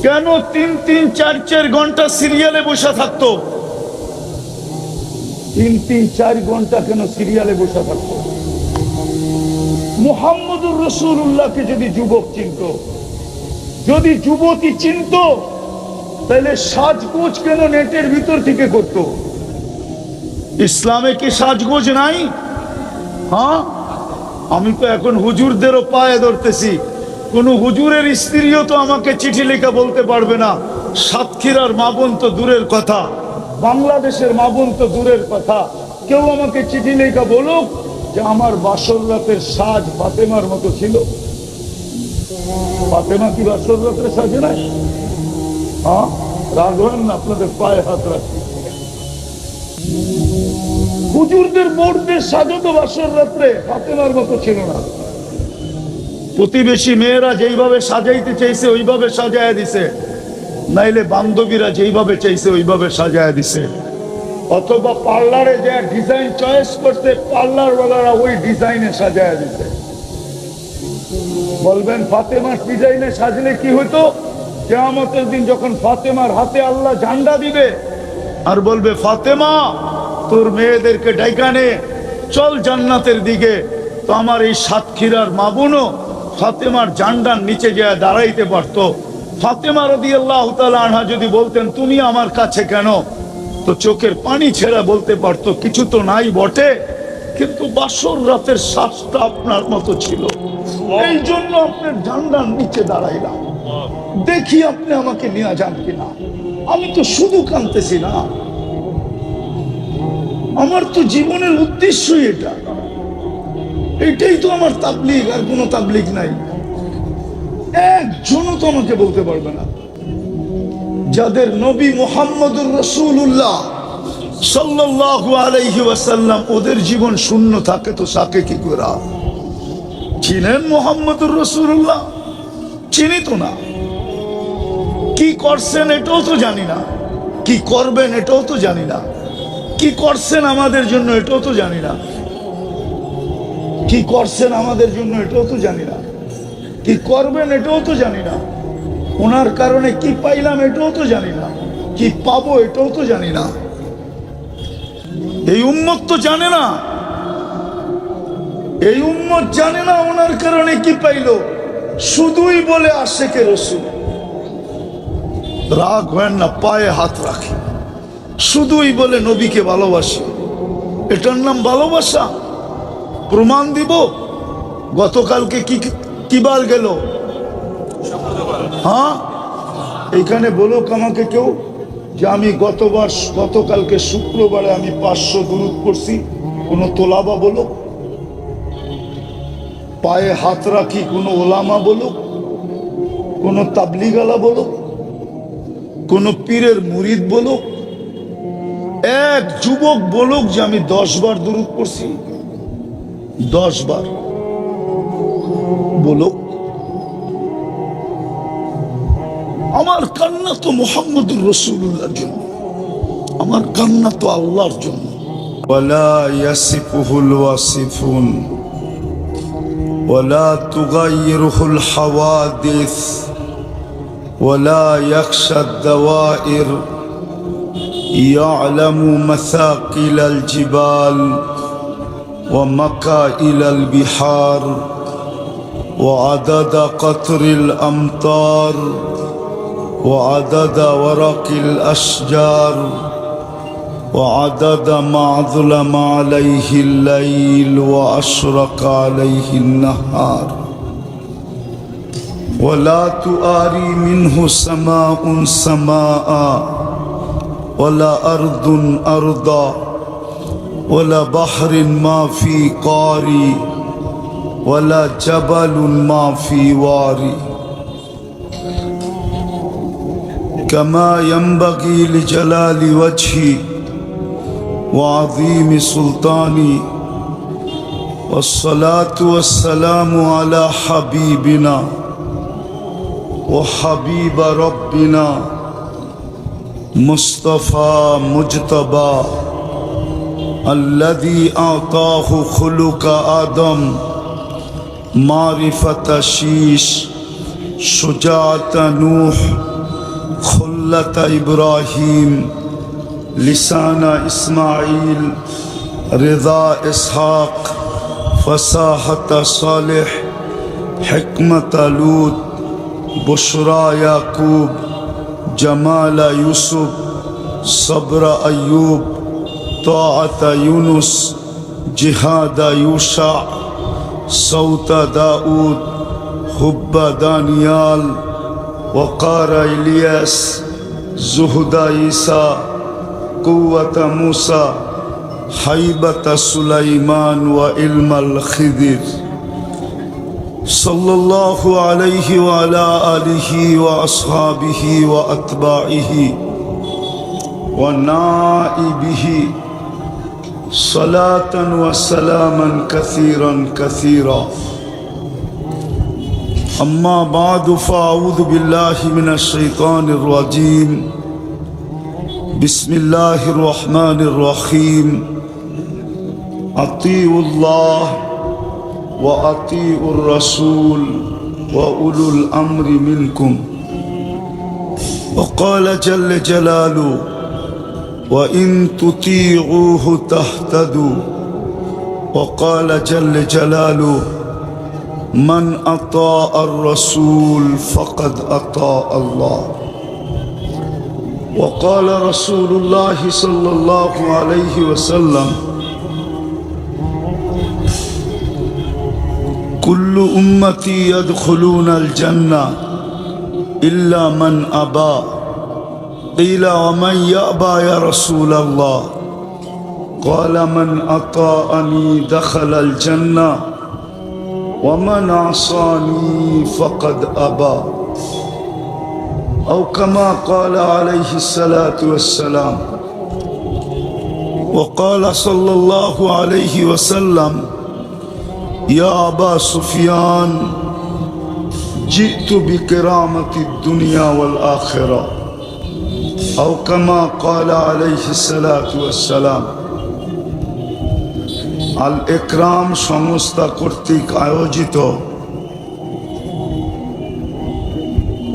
কেন 3-3, 4-4 ঘন্টা সিরিয়ালে বসে থাকতো? 3-3, 4 ঘন্টা কেন সিরিয়ালে বসে থাকতো? মুহাম্মদুর রাসূলুল্লাহকে যদি যুবক চিনতো, যদি যুবতী চিনতো, তাহলে সাজগোজ কেন নেটের ভিতর থেকে করত? ইসলামে কি সাজগোজ নাই? হ্যাঁ, আমি তো এখন হুজুরদেরও পায়ে ধরতেছি। কোন হুজুরের স্ত্রীও তো আমাকে চিঠি লেখা বলতে পারবে না। সাতক্ষীরার মা বোন তো দূরের কথা, বাংলাদেশের মা বোন তো দূরের কথা, কেউ আমাকে চিঠি লেখা বলুক যে আমার বাসর রাতের সাজ ফাতেমার মতো ছিল। ফাতেমা কি বাসর রাতের সাজে নাই? হ্যাঁ, রাখবেন না, আপনাদের পায়ে হাত রাখি। হুজুরদের বোর্ডদের সাজো তো বাসর রাত্রে ফাতেমার মতো ছিল না। প্রতিবেশী মেয়েরা যেইভাবে সাজাইতে চাইছে ওইভাবে সাজায় দিছে, নাইলে বান্ধবীরা যেইভাবে চাইছে ওইভাবে সাজায় দিছে। অথবা পার্লারে যে ডিজাইন চয়েস করতে, পার্লার ওয়ালারা ওই ডিজাইনে সাজায় দিছে। বলবেন ফাতেমার ডিজাইনে সাজলে কি হতো? কিয়ামতের দিন যখন ফাতেমার হাতে আল্লাহ ঝান্ডা দিবে আর বলবে, ফাতেমা তোর মেয়েদেরকে ডাইকা নে, চল জান্নাতের দিকে, তো আমার এই সাতক্ষীরার মা বোনও ফাতেমার ঝান্ডার নিচে গিয়ে দাঁড়াইতে পারতো। ফাতেমা রাদিয়াল্লাহু তাআলা আনহা যদি বলতেন তুমি আমার কাছে কেন, তো চোখের পানি ছেড়ে বলতে পারতো কিছু তো নাই বটে, কিন্তু বাসর রাতের শ্বাসটা আপনার মতো ছিল, এই জন্য আপনার ঝান্ডার নিচে দাঁড়াইলাম, দেখি আপনি আমাকে নিয়ে যান কিনা। আমি তো শুধু কাঁদতেছি না, আমার তো জীবনের উদ্দেশ্যই এটা, এটাই তো আমার তাবলীগ, আর কোনো তাবলীগ নাই। একজনও তো আমাকে বলতে পারবে না যাদের নবী মুহাম্মদুর রাসূলুল্লাহ সাল্লাল্লাহু আলাইহি ওয়াসাল্লাম ওদের জীবন শূন্য থাকে তো সাকে কি করে? চিনেন মুহাম্মদুর রাসূলুল্লাহ? চিনি তো না। কি করছেন এটাও তো জানি না, কি করবেন এটাও তো জানি না, কি করছেন আমাদের জন্য এটাও তো জানি না, কি করছেন আমাদের জন্য এটাও তো জানি না, কি করবেন এটাও তো জানি না, ওনার কারণে কি পাইলাম এটাও তো জানি না, কি পাবো এটাও তো জানি না। এই উম্মত তো জানে না, এই উম্মত জানে না ওনার কারণে কি পাইলো, শুধুই বলে আশেকে রসুল। রাগ হয় না, পায়ে হাত রাখে, শুধুই বলে নবীকে ভালোবাসি। এটার নাম ভালোবাসা? প্রমাণ দিব। গতকালকে কি বার গেল? হ্যাঁ, এইখানে বলুক আমাকে কেউ যে আমি গতকালকে শুক্রবারে আমি 500 দুরূদ পড়ছি, কোনো তোলাবা বলুক। পায়ে হাত রাখি কোনো ওলামা বলুক, কোনো তাবলিগালা বলুক, কোন পীরের মুরিদ বলুক, এক যুবক বলুক যে আমি 10 বার দুরূদ পড়ছি, 10 বার বলুক। আমার কান্না তো মুহাম্মদুর রাসূলুল্লাহর জন্য, আমার কান্না তো আল্লাহর জন্য। ওয়ালা ইয়াসিফুহুল ওয়াসিফুন ওয়ালা তুগাইয়িরুহুল হাওয়াদিস ولا يخشى الدوائر يعلم مثاقل الجبال ومكائل البحار وعدد قطر الأمطار وعدد ورق الأشجار وعدد ما ظلم عليه الليل وأشرق عليه النهار ولا تؤاري منه سماء سماء ولا أرض أرضا ولا بحر ما في قاري ولا جبل ما في واري كما ينبغي لجلال وجهي وعظيم سلطاني والصلاة والسلام على حبيبنا وحبيب ربنا مصطفى مجتبى الذي أعطاه خلق آدم معرفة شيش شجاعة نوح خلة إبراهيم لسان إسماعيل رضا إسحاق فصاحة صالح حكمة لوط بشرى يعقوب جمال يوسف صبر أيوب طاعة يونس جهاد يوشع صوت داود حب دانيال وقار إلياس زهد عيسى قوة موسى هيبة سليمان وعلم الخضر صلى الله عليه وعلى آله وأصحابه وأتباعه ونائبه صلاة وسلاما كثيرا كثيرا. أما بعد فأعوذ بالله من الشيطان الرجيم. بسم الله الرحمن الرحيم. أطيعوا الله وأطيعوا الرسول وأولو الأمر منكم. وقال جل جلاله وإن تطيعوه تهتدوا. وقال جل جلاله من أطاع الرسول فقد أطاع الله. وقال رسول الله صلى الله عليه وسلم كل أمتي يدخلون الجنة إلا من أبى. قيل ومن يأبى يا رسول الله؟ قال من أطاعني دخل الجنة ومن عصاني فقد أبى. أو كما قال عليه الصلاة والسلام. وقال صلى الله عليه وسلم يا أبا سفيان جئت بكرامة الدنيا والآخرة أو كما قال عليه الصلاة والسلام। আল ইকরাম সংস্থা কর্তৃক আয়োজিত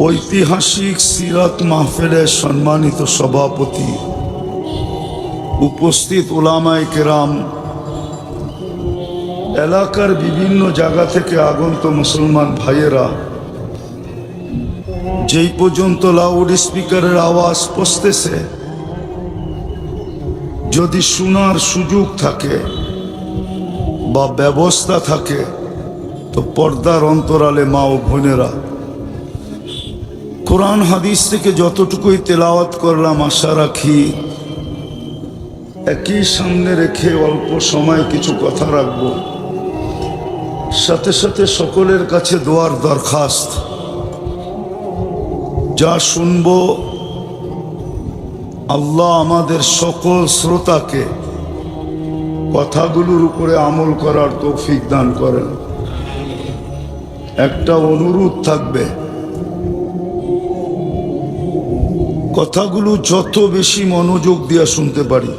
ঐতিহাসিক সিরাত মাহফিলের সম্মানিত সভাপতি, উপস্থিত উলামায়ে কেরাম, এলাকার বিভিন্ন জায়গা থেকে আগত মুসলমান ভাইয়েরা, যেই পর্যন্ত লাউড স্পিকারের আওয়াজ পৌঁছতেছে, যদি শোনার সুযোগ থাকে বা ব্যবস্থা থাকে তো পর্দার অন্তরালে মা ও বোনেরা, কোরআন হাদিস থেকে যতটুকুই তেলাওয়াত করলাম আশা রাখি একই সামনে রেখে অল্প সময় কিছু কথা রাখব। সাথে সাথে সকলের কাছে দোয়ার দরখাস্ত, যা শুনব আল্লাহ আমাদের সকল শ্রোতাকে কথাগুলোর উপরে আমল করার তৌফিক দান করেন। একটা অনুরোধ থাকবে, কথাগুলো যত বেশি মনোযোগ দিয়ে শুনতে পারি,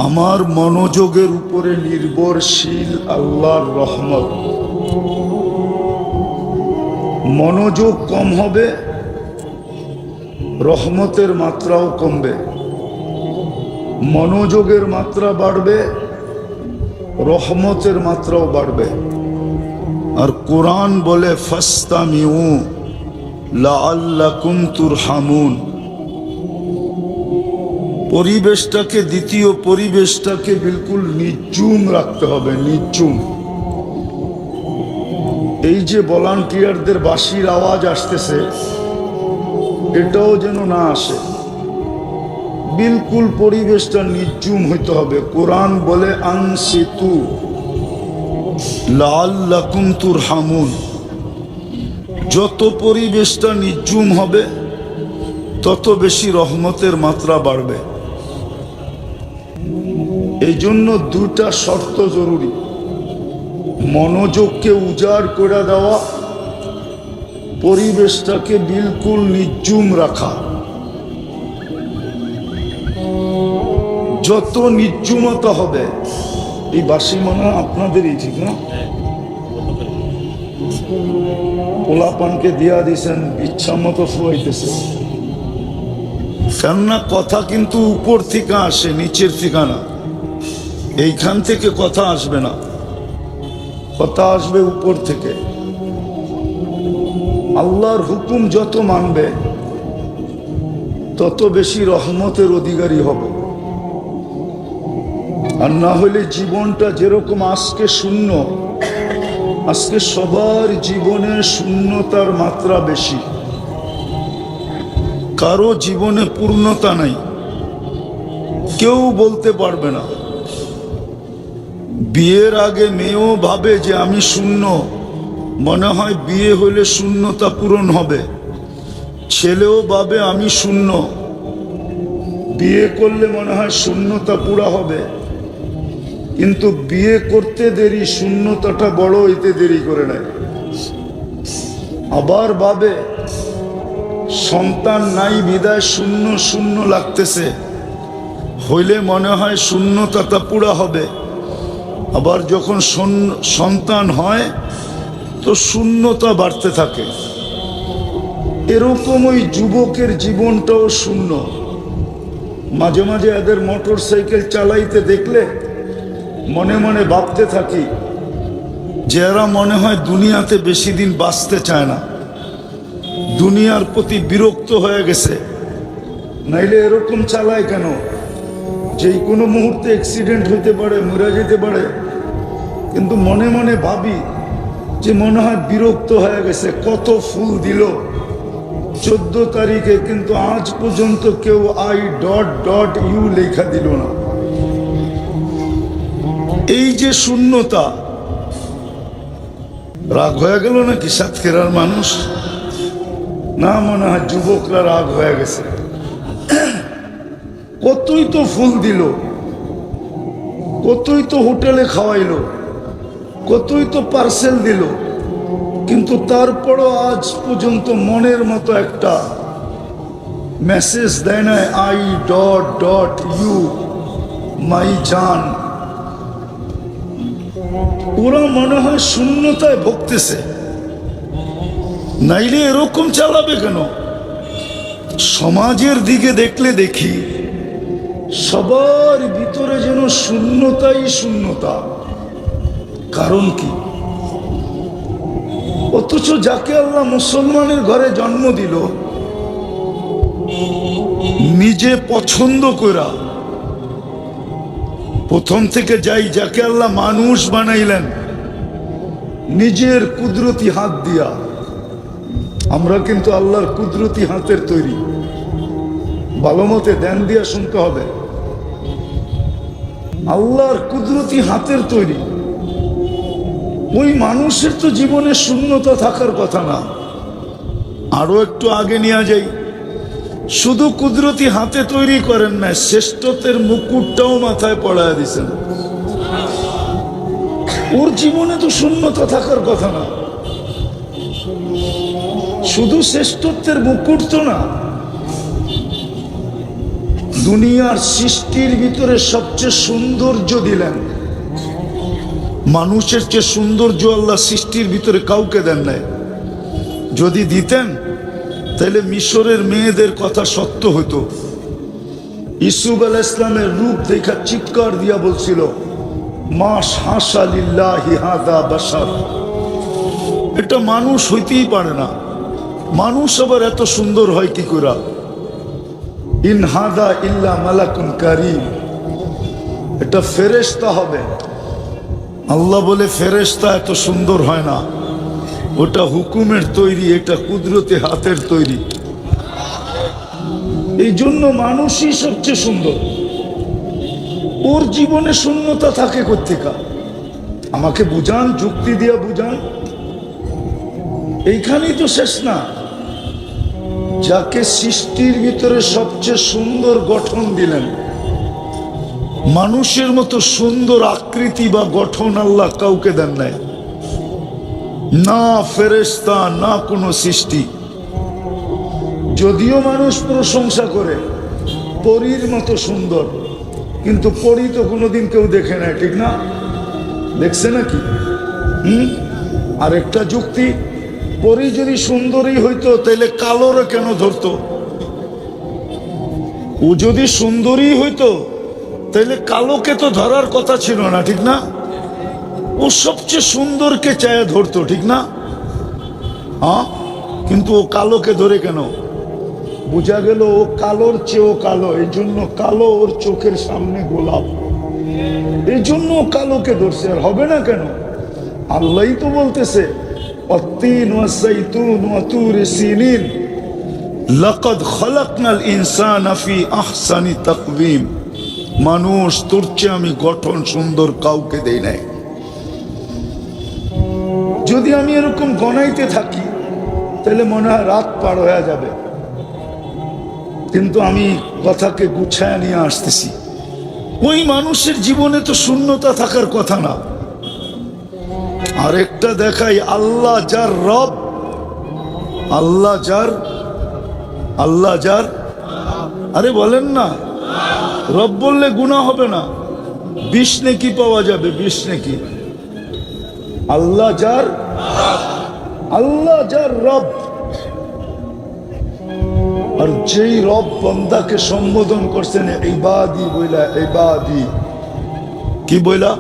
আমার মনোযোগের উপরে নির্ভরশীল আল্লাহর রহমত। মনোযোগ কম হবে, রহমতের মাত্রাও কমবে। মনোযোগের মাত্রা বাড়বে, রহমতের মাত্রাও বাড়বে। আর কোরআন বলে ফাস্তামিউ লাআল্লাকুম তুরহামুন। পরিবেশটাকে, দ্বিতীয় পরিবেশটাকে বিলকুল নির্জুম রাখতে হবে, নির্জুম। এই যে ভলান্টিয়ারদের বাঁশির আওয়াজ আসতেছে, এটাও যেন না আসে। বিলকুল পরিবেশটা নির্জুম হইতে হবে। কোরআন বলে আনসিতু লাআল্লাকুম তুরহামুন। যত পরিবেশটা নির্জুম হবে তত বেশি রহমতের মাত্রা বাড়বে। এই জন্য দুটা শর্ত জরুরি: মনোযোগকে উজাড় করে দেওয়া, পরিবেশটাকে বিলকুল নির্জুম রাখা। যত নির্জুমতা হবে, এই বাসি মনে হয় আপনাদেরই, ঠিক না? পোলাপানকে দিয়া দিয়েছেন, ইচ্ছা মতো ফুয়াইতেছে। কেননা কথা কিন্তু উপর থেকে আসে, নিচের থেকে না। এইখান থেকে কথা আসবে না, কথা আসবে উপর থেকে। আল্লাহর হুকুম যত মানবে তত বেশি রহমতের অধিকারী হবে। আর না হলে জীবনটা যেরকম আজকে শূন্য, আজকে সবার জীবনে শূন্যতার মাত্রা বেশি। কারো জীবনে পূর্ণতা নাই, কেউ বলতে পারবে না। বিয়ের আগে মেয়েও ভাবে যে আমি শূন্য, মনে হয় বিয়ে হলে শূন্যতা পূরণ হবে। ছেলেও ভাবে আমি শূন্য, বিয়ে করলে মনে হয় শূন্যতা পুরা হবে। কিন্তু বিয়ে করতে দেরি, শূন্যতাটা বড় হইতে দেরি করে নেয়। আবার ভাবে সন্তান নাই বিদায় শূন্য শূন্য লাগতেছে, হইলে মনে হয় শূন্যতাটা পুরা হবে। আবার যখন সন্তান হয় তো শূন্যতা বাড়তে থাকে। এরকম ওই যুবকের জীবনটাও শূন্য। মাঝে মাঝে এদের মোটর সাইকেল চালাইতে দেখলে মনে মনে ভাবতে থাকি যে এরা মনে হয় দুনিয়াতে বেশি দিন বাঁচতে চায় না, দুনিয়ার প্রতি বিরক্ত হয়ে গেছে। নাইলে এরকম চালায় কেন? যেই কোনো মুহূর্তে অ্যাক্সিডেন্ট হইতে পারে, মরে যেতে পারে। কিন্তু মনে মনে ভাবি যে মনে হয় বিরক্ত হয়ে গেছে। কত ফুল দিল 14 তারিখে, কিন্তু আজ পর্যন্ত কেউ I.U লেখা দিল না। এই যে শূন্যতা, রাগ হয়ে গেল নাকি সাতক্ষীরার মানুষ? না, মনে হয় যুবকরা রাগ হয়ে গেছে। কতই তো ফুল দিল, কতই তো হোটেলে খাওয়াইলো, কতই তো পার্সেল দিল, কিন্তু তারপরও আজ পর্যন্ত মনের মতো একটা মেসেজ দেয় না, I dot dot you my জান। ওরা মনে হয় শূন্যতায় ভুগতেছে, নাইলে এরকম চালাবে কেন? সমাজের দিকে দেখলে দেখি সবার ভিতরে যেন শূন্যতাই শূন্যতা। কারণ কি? অথচ যাকে আল্লাহ মুসলমানের ঘরে জন্ম দিল, নিজে পছন্দ করা, প্রথম থেকে যাই যাকে আল্লাহ মানুষ বানাইলেন নিজের কুদরতি হাত দিয়া। আমরা কিন্তু আল্লাহর কুদরতি হাতের তৈরি, ভালো মতে ধ্যান দিয়া শুনতে হবে। আল্লাহর কুদরতি হাতের তৈরি। ওই মানুষের তো জীবনে শূন্যতা থাকার কথা না। আরো একটু আগে নিয়ে যাই, শুধু কুদরতি হাতে তৈরি করেন না, শ্রেষ্ঠত্বের মুকুটটাও মাথায় পড়ায় দিছেন। ওর জীবনে তো শূন্যতা থাকার কথা না। শুধু শ্রেষ্ঠত্বের মুকুট তো না, দুনিয়ার সৃষ্টির ভিতরে সবচেয়ে সৌন্দর্য দিলেন। মানুষের চেয়ে সৌন্দর্য আল্লাহ সৃষ্টির ভিতরে কাউকে দেন নাই। যদি দিতেন তাহলে মিশরের মেয়েদের কথা সত্য হতো। ইসুফ আলাইহিস ইসলামের রূপ দেখা চিৎকার দিয়া বলছিল, মা হাসা লিল্লাহি হাযা বাশার, এটা মানুষ হইতেই পারে না। মানুষ আবার এত সুন্দর হয় কি করে? ইন হাদা ইল্লা মালাকুন কারীম, এটা ফেরেশতা হবে। আল্লাহ বলে ফেরেশতা এত সুন্দর হয় না, ওটা হুকুমের তৈরি, এটা কুদরতি হাতের তৈরি। এই জন্য মানুষই সবচেয়ে সুন্দর। ওর জীবনে শূন্যতা থাকে কোত্থেকা? আমাকে বুঝান, যুক্তি দিয়া বুঝান। এইখানেই তো শেষ না। যাকে সৃষ্টির ভিতরে সবচেয়ে সুন্দর গঠন দিলেন, মানুষের মতো সুন্দর আকৃতি বা গঠন আল্লাহ কাউকে দেন নাই, না ফেরেশতা না কোনো সৃষ্টি। যদিও মানুষ প্রশংসা করে পরীর মতো সুন্দর, কিন্তু পরী তো কোনোদিন কেউ দেখে নাই, ঠিক না? দেখছে নাকি? আর একটা যুক্তি, পরী যদি সুন্দরী হইতো তাহলে কালোরে কেন ধরতো? ও যদি সুন্দরী হইতো তাহলে কালোকে তো ধরার কথা ছিল না, ঠিক না? ও সবচেয়ে সুন্দরকে চায় ধরতো, ঠিক না? হ্যাঁ, কিন্তু ও কালোকে ধরে কেন? বোঝা গেল ও কালোর চেয়েও কালো, এই জন্য কালো ওর চোখের সামনে গোলাপ, এই জন্য কালোকে ধরছে। আর হবে না কেন? আল্লাহই তো বলতেছে, অত্তিন ওয়াসাইতুন ওয়া তুরি সিনিন লাকাদ খালাকনাল ইনসানা ফি আহসানি তাকওয়িম। মানুষ তোর চেয়ে আমি গঠন সুন্দর কাউকে দেই নাই। যদি আমি এরকম গণাইতে থাকি তাহলে মনে হয় রাত পার হয়ে যাবে, কিন্তু আমি কথাকে গুছায় নিয়ে আসতেছি। ওই মানুষের জীবনে তো শূন্যতা থাকার কথা না। আরেকটা দেখাই, আল্লাহ যার রব, আল্লাহ যার আরে বলেন না, রব বললে গুনাহ হবে না, 20 নেকি পাওয়া যাবে, 20 নেকি। আল্লাহ যার রব, আর যেই রব বান্দাকে সম্বোধন করছেন ইবাদি বইলা, ইবাদি কি বইলা?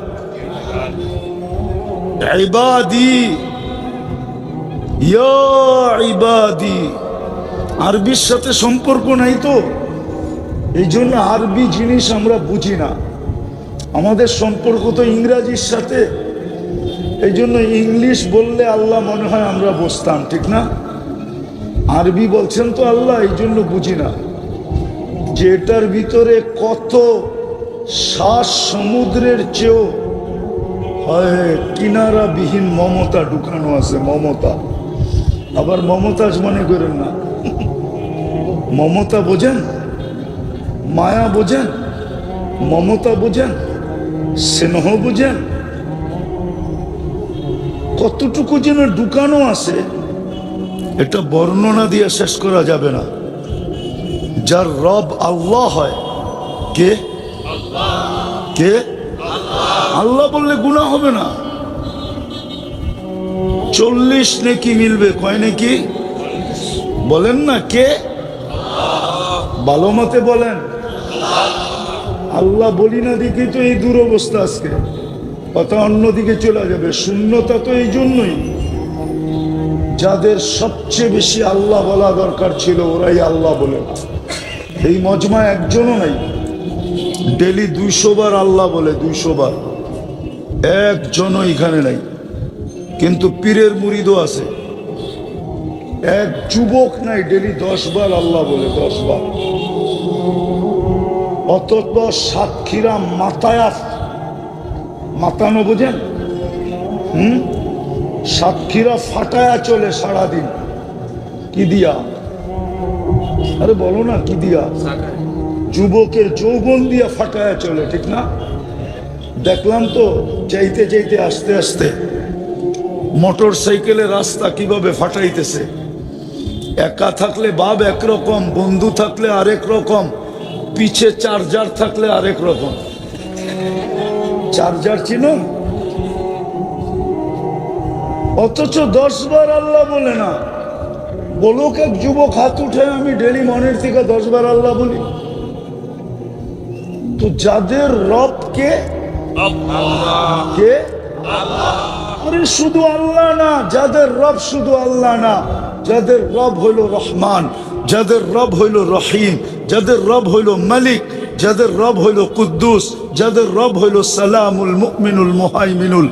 ইবাদি, ইয়া ইবাদি। আরবির সাথে সম্পর্ক নাই তো, এই জন্য আরবি জিনিস আমরা বুঝি না। আমাদের সম্পর্ক তো ইংরাজির সাথে, এই জন্য ইংলিশ বললে আল্লাহ মনে হয় আমরা বুঝতাম, ঠিক না? আরবি বলছেন তো আল্লাহ, এই জন্য বুঝি না যে এটার ভিতরে কত শ্বাস সমুদ্রের চেয়েও হয় কিনারাবিহীন মমতা ঢুকানো আছে। মমতা, আবার মমতাজ মনে করেন না, মমতা বোঝেন? মায়া বোঝেন, মমতা বোঝেন, স্নেহ বোঝেন? কতটুকু যেন ঢুকানো আছে, এটা বর্ণনা দিয়ে শেষ করা যাবে না। যার রব আল্লাহ হয়, কে? কে? আল্লাহ বললে গুনাহ হবে না। 40 নেকি মিলবে। কয় নেকি বলেন না? কে? ভালো মতে বলেন। আল্লাহ বলি না দেখি তো এই দুরবস্থা আজকে, কথা অন্যদিকে চলে যাবে। শূন্যতা তো এই জন্যই, যাদের সবচেয়ে বেশি আল্লাহ বলা দরকার ছিল ওরাই আল্লাহ বলে। এই মজমা একজনও নাই ডেলি 200 বার আল্লাহ বলে, 200 বার, একজনও এখানে নাই। কিন্তু পীরের মুরিদও আছে, এক যুবক নাই ডেলি 10 বার আল্লাহ বলে, 10 বার। অতত সাতক্ষীরা মাথায় মাতানো বোঝেন? সাতক্ষীরা ফাটায়া চলে সারাদিন। কি দিয়া? আরে বলো না, কি দিয়া? যুবকের যৌবন দিয়া ফাটায়া চলে, ঠিক না? দেখলাম তো চাইতে চাইতে আস্তে আস্তে মোটর সাইকেলের রাস্তা কিভাবে ফাটাইতেছে। একা থাকলে বাপ একরকম, বন্ধু থাকলে আরেক রকম, পিছে চার্জার থাকলে আরেক রকম। চার্জার চিনো? অথচ 10 বার আল্লাহ বলে না। বলুক এক যুবক হাত উঠে, আমি ডেলি মনের থেকে 10 বার আল্লাহ বলি। তো যাদের রব কে? কে? আরে শুধু আল্লাহ না, যাদের রব শুধু আল্লাহ না, যাদের রব হইল রহমান, যাদের রব হইল রহিম, যাদের রব হইল মালিক, যাদের রব হইল কুদ্দুস, যাদের রব হইল সালামুল মুমিনুল মুহাইমিনুল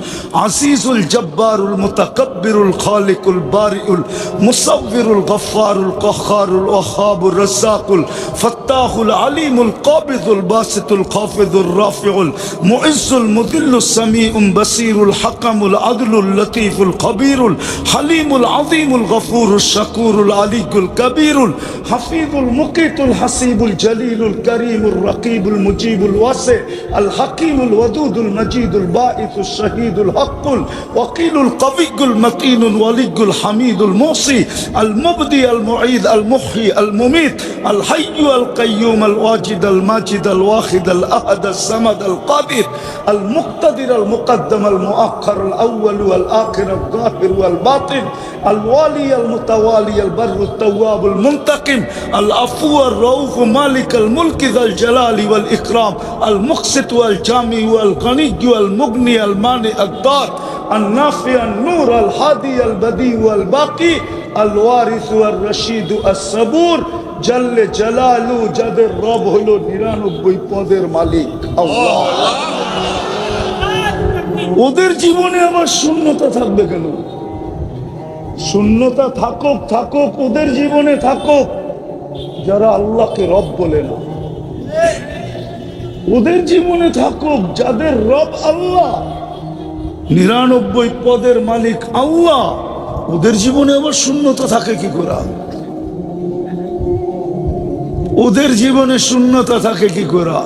আজিজুল জব্বারুল মুতাকাব্বিরুল খালিকুল বারিউল মুসাব্বিরুল গফফারুল কাহ্হারুল ওয়াহ্হাবুর রাজ্জাকুল ফাত্তাহুল আলিমুল কাবিদুল বাসিতুল খাফিদুর রাফিউল মুইজ্জুল মুদিল্লুস সামিউম বাসিরুল হাকামুল আদলুল লতীফুল খবীরুল হালিমুল আযীমুল গফুরুশ শাকুরুল আলিকুল কবীরুল হাফিজুল মুকিতুল হাসিবুল জলিলুল করিমুর রকিবুল মুজিবুল ওয়াসি الحكيم الودود المجيد الباعث الشهيد الحق الوكيل القوي المتين الولي الحميد الموصي المبدي المعيد المحيي المميت الحي القيوم الواجد الماجد الواحد الأحد الصمد القادر المقتدر المقدم المؤخر الأول والآخر الظاهر والباطن الوالي المتوالي البر التواب المنتقم العفو الرؤوف مالك الملك ذا الجلال والإكرام المقسط والجامع والغني والمغني المانع الضار النافع النور الهادي البديع والباقي الوارث والرشيد الصبور جل جلاله যাদের রব হলো 99 পদের মালিক আল্লাহ। ওদের জীবনে আবার শূন্যতা থাকবে কেন? শূন্যতা থাকুক, থাকুক, ওদের জীবনে থাকুক যারা আল্লাহকে রব বলে না। ওদের জীবনে থাকুক যাদের রব আল্লাহ, 99 পদের মালিক আল্লাহ। ওদের জীবনে আবার শূন্যতা থাকে কি করে? ওদের জীবনে শূন্যতা থাকে কি করে?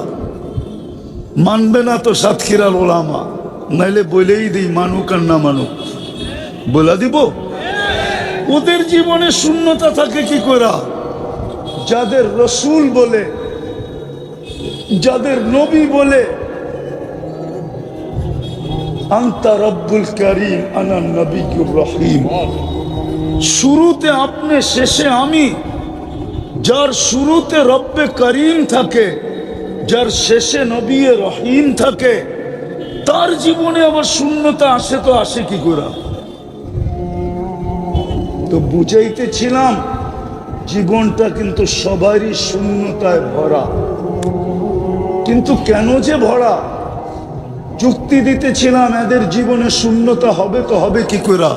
মানবে না তো সাতক্ষীরার ওলামা, নাইলে বলেই দিই মানুক আর না মানুক, বলা দিব। ওদের জীবনে শূন্যতা থাকে কি করে? যাদের রসুল বলে, যাদের নবী বলে আনতা রব্বুল করিম আনা নবিয়ুর রহিম, শুরুতে আপনি শেষে আমি। যার শুরুতে রব্বে করিম থাকে, যার শেষে নবী রহিম থাকে, তার জীবনে আবার শূন্যতা আসে তো আসে কি করে? তো বুঝাইতেছিলাম জীবনটা কিন্তু সবারই শূন্যতায় ভরা। কিন্তু কেন যে ভরা? যুক্তি দিতেছিলাম এদের জীবনে শূন্যতা হবে তো হবে কি করে?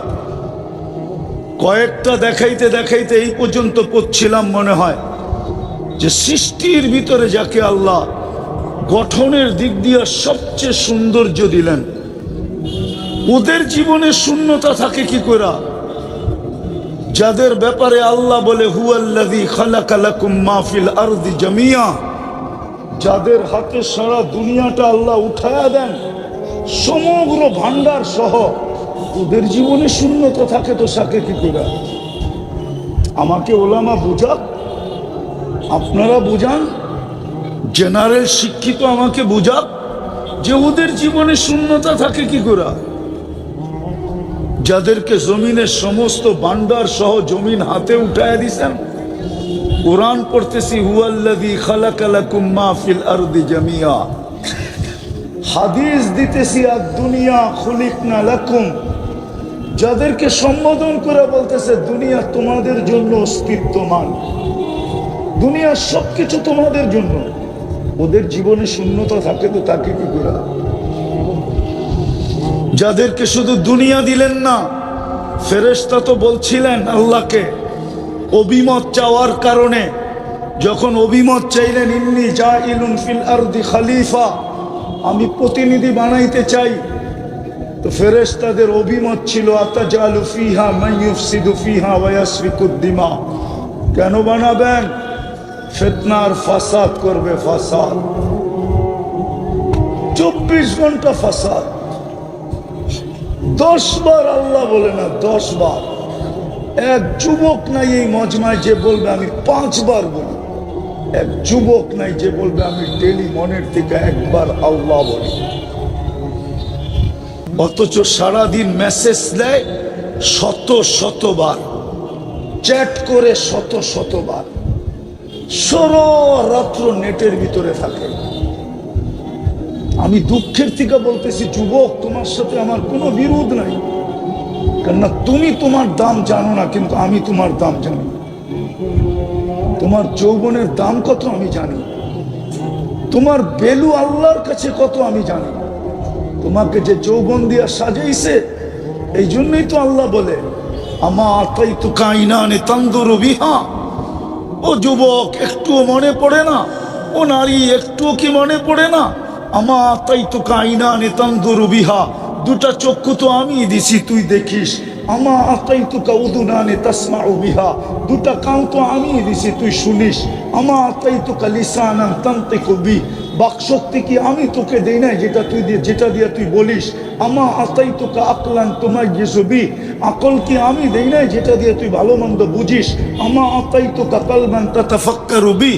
কয়েকটা দেখাইতে দেখাইতে এই পর্যন্ত পড়ছিলাম, মনে হয় যে সৃষ্টির ভিতরে যাকে আল্লাহ গঠনের দিক দিয়ে সবচেয়ে সৌন্দর্য দিলেন, ওদের জীবনে শূন্যতা থাকে কি করে? যাদের ব্যাপারে আল্লাহ বলে হুয়াল্লাযী খালাকা লাকুম মা ফিল আরদি জামিয়া, যাদের হাতে সারা দুনিয়াটা আল্লাহ উঠায়া দেন সমগ্র ভান্ডার সহ, ওদের জীবনে শূন্যতা থাকে তো সাকে কি করে? আমাকে ওলামা বুঝাক, আপনারা বুঝান, জেনারেল শিক্ষিত আমাকে বুঝাক যে ওদের জীবনে শূন্যতা থাকে কি করে? যাদেরকে জমিনের সমস্ত ভান্ডার সহ জমিন হাতে উঠায়া দিছেন। কুরআন পড়তেছি, হুয়াল্লাযী খালাকা লাকুম মা ফিল আরদি জামিয়া। হাদিস দিতেছি, আদ-দুনিয়া খুলিকনা লাকুম। যাদেরকে সম্বোধন করে বলতেছে দুনিয়া তোমাদের জন্য অস্তিত্বমান, দুনিয়ার সবকিছু তোমাদের জন্য। ওদের জীবনে শূন্যতা থাকে তো তাকে কি করে? যাদেরকে শুধু দুনিয়া দিলেন না, ফেরেশতা তো বলছিলেন আল্লাহকে অভিমত চাওয়ার কারণে, যখন অভিমত চাইলেন ইন্নী জাইলুন ফিল আরদি খলিফা, আমি প্রতিনিধি বানাইতে চাই, তো ফেরেশতাদের অভিমত ছিল আতাজালু ফিহা মান ইউফসিদু ফিহা ওয়া ইয়াসফিকুদ দিমা। কেন বানাবেন? ফিতনা আর ফাসাদ করবে, ফাসাদ 24 ঘন্টা ফাসাদ। 10 বার আল্লাহ বলে না, 10 বার। এক যুবক নাই এই মজমায় যে বলবে আমি 5 বার বলি, এক যুবক নাই যে বলবে আমি ডেলি মনের থেকে একবার আল্লাহ বলি। অথচ সারাদিন মেসেজ দেয় শতবার, চ্যাট করে শতবার, রাত্র নেটের ভিতরে থাকে। আমি দুঃখের থেকে বলতেছি যুবক, তোমার সাথে আমার কোনো বিরোধ নাই, কেননা তুমি তোমার দাম জানো না, কিন্তু আমি তোমার দাম জানি। তোমার যৌবনের দাম কত আমি জানি, তোমার ভ্যালু আল্লাহর কাছে কত আমি জানি। তোমাকে যে যৌবন দিয়া সাজাইছে, এই জন্যই তো আল্লাহ বলে আমা আতাইতুকা আইনানি তানদুরু বিহা। ও যুবক, একটুও মনে পড়ে না? ও নারী, একটুও কি মনে পড়ে না? আমা আতাইতুকা আইনানি তানদুরু বিহা, দুটা চক্ষু তো আমি দিছি তুই দেখিস। আমা আতাইতুকা উযুনানি তাসমাউ বিহা, দুটা কান তো আমি দিছি তুই শুনিস। আমা আতাইতুকা লিসানান তানতিকু বি, বাকশক্তি কি আমি তোকে দেই নাই যেটা দিয়ে তুই বলিস। আমা আতাইতুকা আকলান তুমাইয়িজু বি, আকল কি আমি দেই নাই যেটা দিয়ে তুই ভালো মন্দ বুঝিস। আমা আতাইতুকা কালবান তাতাফাক্কারু বি,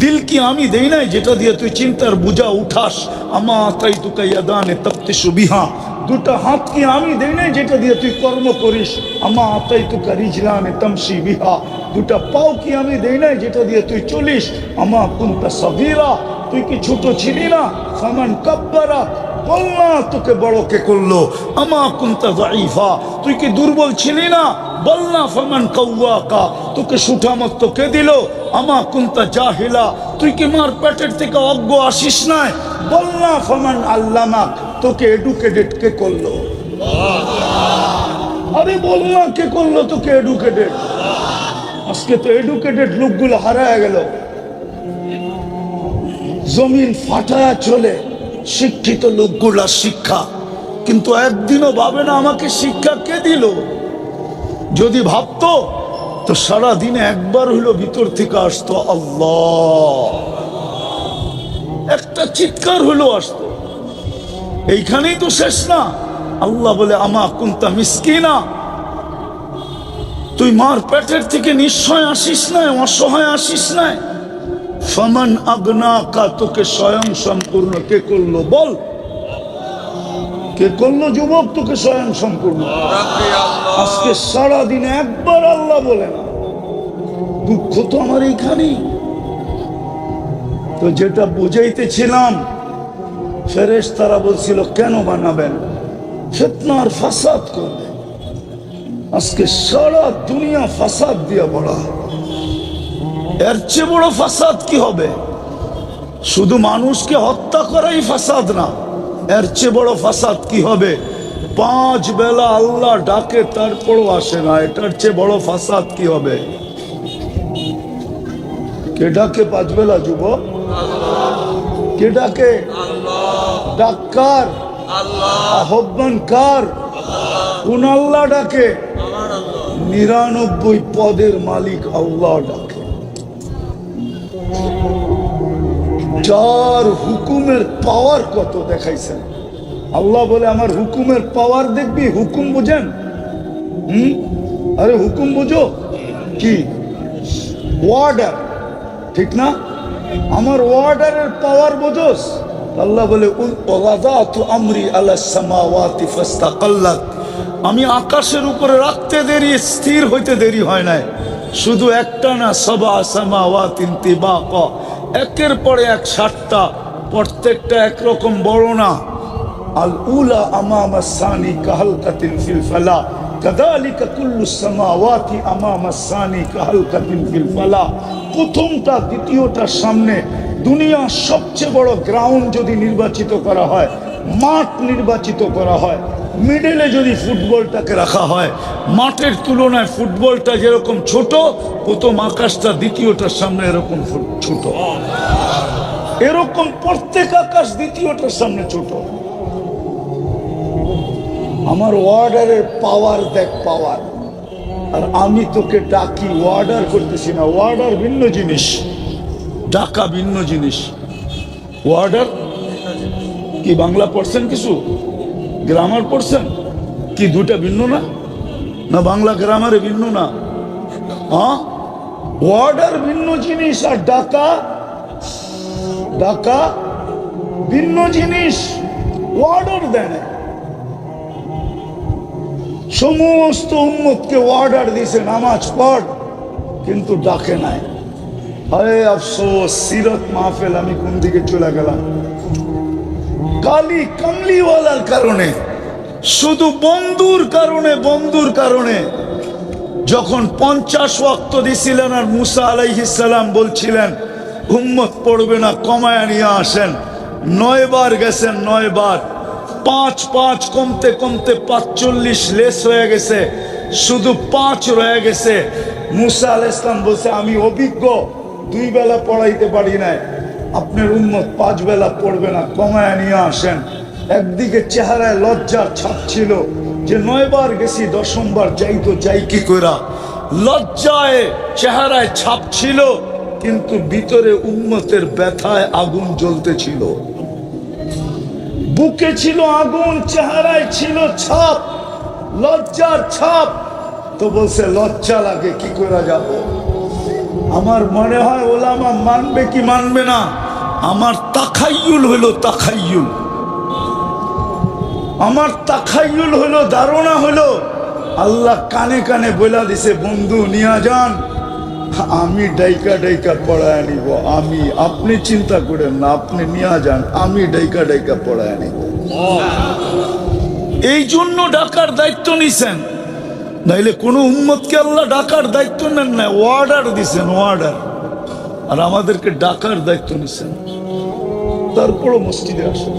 দিল কি আমি দেই নাই যেটা দিয়ে তুই চিন্তার বোঝা উঠাস। আমা আতাইতুকা ইয়াদানি তাফতিশু বিহা, দুটা হাত কি আমি দেই নাই যেটা দিয়ে তুই কর্ম করিস। আমা আতাইতুকা রিজলানি তামশি বিহা, দুটা পাও কি আমি দেই নাই যেটা দিয়ে তুই চলিস। আমা কুনতা সাগীরা, তুই কি ছোট ছিলি না? ফামান কাব্বারা, বল না তোকে বড় কে করলো। আমা কুনতা যায়ীফা, তুই কি দুর্বল ছিলি না? বল না ফামান কাওয়াকা, তোকে সুঠামত কে দিল। আমা কুনতা জাহিলা, তুই কি মার পেটের থেকে অজ্ঞ আসিস না? বল না ফামান আল্লামাক, তোকে এডুকেটেড কে করলো? আরে বল না কে করলো তোকে এডুকেটেড? আজকে তো এডুকেটেড লোকগুলো হারায় গেল, জমিন ফাটায়া চলে। শিক্ষিত লোকগুলা শিক্ষা, কিন্তু একদিনও ভাবে না আমাকে শিক্ষা কে দিল। যদি ভাবতো তো সারা দিনে একবার হইলো ভিতর থেকে আসতো আল্লাহ, একটা চিৎকার হইলো আসতো। এইখানেই তো শেষ না। আল্লাহ বলে আমা কুনতা মিসকিনা, তুই মার পেটের থেকে নিশ্চয় আসিস নাই, অসহায় আসিস নাই। ফামান আগনাকা, তোকে স্বয়ং সম্পূর্ণ কে করলো? বল কে করলো যুবক তোকে স্বয়ং সম্পূর্ণ? আজকে সারাদিনে একবার আল্লাহ বলে না। দুঃখ তো আমার এইখানেই। তো যেটা বুঝাইতেছিলাম, ফেরেশতারা বলছিল কেন বানাবেন? ফিতনা আর ফাসাদ করবে। আজকে সারা দুনিয়া ফাসাদ দিয়া বড়া, এর চেয়ে বড় ফাসাদ কি হবে? শুধু মানুষকে হত্যা করাই ফাসাদ না, এর চেয়ে বড় ফাসাদ কি হবে? 5 বেলা আল্লাহ ডাকে তারপরও আসে না, এটার চেয়ে বড় ফাসাদ কি হবে? কে ডাকে 5 বেলা যুবক? কে ডাকে? ডাক্কার আহ্বান কার? কোন আল্লাহ ডাকে? 99 পদের মালিক আল্লাহ ডাকে। যার হুকুমের পাওয়ার কত দেখাইছেন। আল্লাহ বলে আমার হুকুমের পাওয়ার দেখবি? হুকুম বুঝেন? আরে হুকুম বুঝো কি? ওয়ার্ডার, ঠিক না? আমার ওয়ার্ডারের পাওয়ার বোঝোস? আল্লাহ বলে আমরি আলা সামাওয়াতি ফাস্তাকাল্লাত, আমি আকাশের উপরে রাখতে দেরি, স্থির হইতে দেরি হয় নাই। শুধু একটা না, সাবা সামাওয়াতিন তিবাকা, একের পরে এক 7টা, প্রত্যেকটা একরকম বড় না। আল উলা আমামা সানি কাহালকাতিন ফিল ফালা, কাযালিকা কুল্লু সামাওয়াতি আমামা সানি কাহালকাতিন ফিল ফালা। প্রথমটা দ্বিতীয়টার সামনে দুনিয়ার সবচেয়ে বড় গ্রাউন্ড যদি নির্বাচিত করা হয়, মাঠ নির্বাচিত করা হয়, মিডলে যদি ফুটবলটাকে রাখা হয়, মাঠের তুলনায় ফুটবলটা যেরকম ছোট, প্রথম আকাশটা দ্বিতীয়টার সামনে এরকম ছোট। এরকম প্রত্যেক আকাশ দ্বিতীয়টার সামনে ছোট। আমার ওয়ার্ডারের পাওয়ার দেখ, পাওয়ার। আর আমি তোকে ডাকি, ওয়ার্ডার করতেছি না। ওয়ার্ডার ভিন্ন জিনিস, ডাকা ভিন্ন জিনিস। ওয়ার্ডার কি বাংলা পড়ছেন? কিছু গ্রামার পড়ছেন কি? দুটা ভিন্ন না? না বাংলা গ্রামারে ভিন্ন না? হ্যাঁ, ওয়ার্ডার ভিন্ন জিনিস আর ডাকা, ডাকা ভিন্ন জিনিস। ওয়ার্ডার দেয়, সমস্ত উম্মতকে অর্ডার দিয়েছে নামাজ পড়, কিন্তু ডাকে নাই। হায় আফসোস, সিরত মাহফিল আমি কোন দিকে চলে গেলাম। কালি কামলিওয়ালার কারণে, শুধু বন্ধুর কারণে, বন্ধুর কারণে। যখন 50 ওয়াক্ত দিছিলেন আর মুসা আলাইহিস সালাম বলছিলেন উম্মত পড়বে না, কমায়া নিয়ে আসেন, 9 বার গেছেন, 9 বার, 5 কমতে কমতে 45 লেস হয়ে গেছে, শুধু 5 রয়ে গেছে। মুসা আলাইহিস সালাম বলছে আমি অভিজ্ঞ, 2 বেলা পড়াইতে পারি না, আপনার উম্মত 5 বেলা পড়বে না, কমায়া নিয়ে আসেন। একদিকে চেহারায় লজ্জার ছাপ ছিল যে 9 বার গেছি, 10ম বার যাই তো যাই কি কইরা। লজ্জায় চেহারায় ছাপ ছিল, কিন্তু ভিতরে উম্মতের ব্যথায় আগুন জ্বলতেছিল। বুকে ছিল আগুন, চেহারায় ছিল ছাপ, লজ্জার ছাপ। তো বলছে লজ্জা লাগে, কি করে যাব? আমার মনে হয় ওলামা মানবে কি মানবে না। আমার তাখাইয়ুল হলো, তাখাইয়ুল, আমার তাখাইয়ুল হলো, ধারণা হলো আল্লাহ কানে কানে বলে দিছে বন্ধু নিয়া যান, আমি ডাইকা ডাইকা পড়ায় নিব। আমি, আপনি চিন্তা করেন না, আপনি নিয়ে যান, আমি ডাইকা ডাইকা পড়ায় নিব। এই জন্য ডাকার দায়িত্ব নিছেন, নাইলে কোনো উম্মতকে আল্লাহ ডাকার দায়িত্ব নেন না, ওয়ার্ডার দিছেন, ওয়ার্ডার। আর আমাদেরকে ডাকার দায়িত্ব নিছেন, তারপরও মসজিদে আসেন।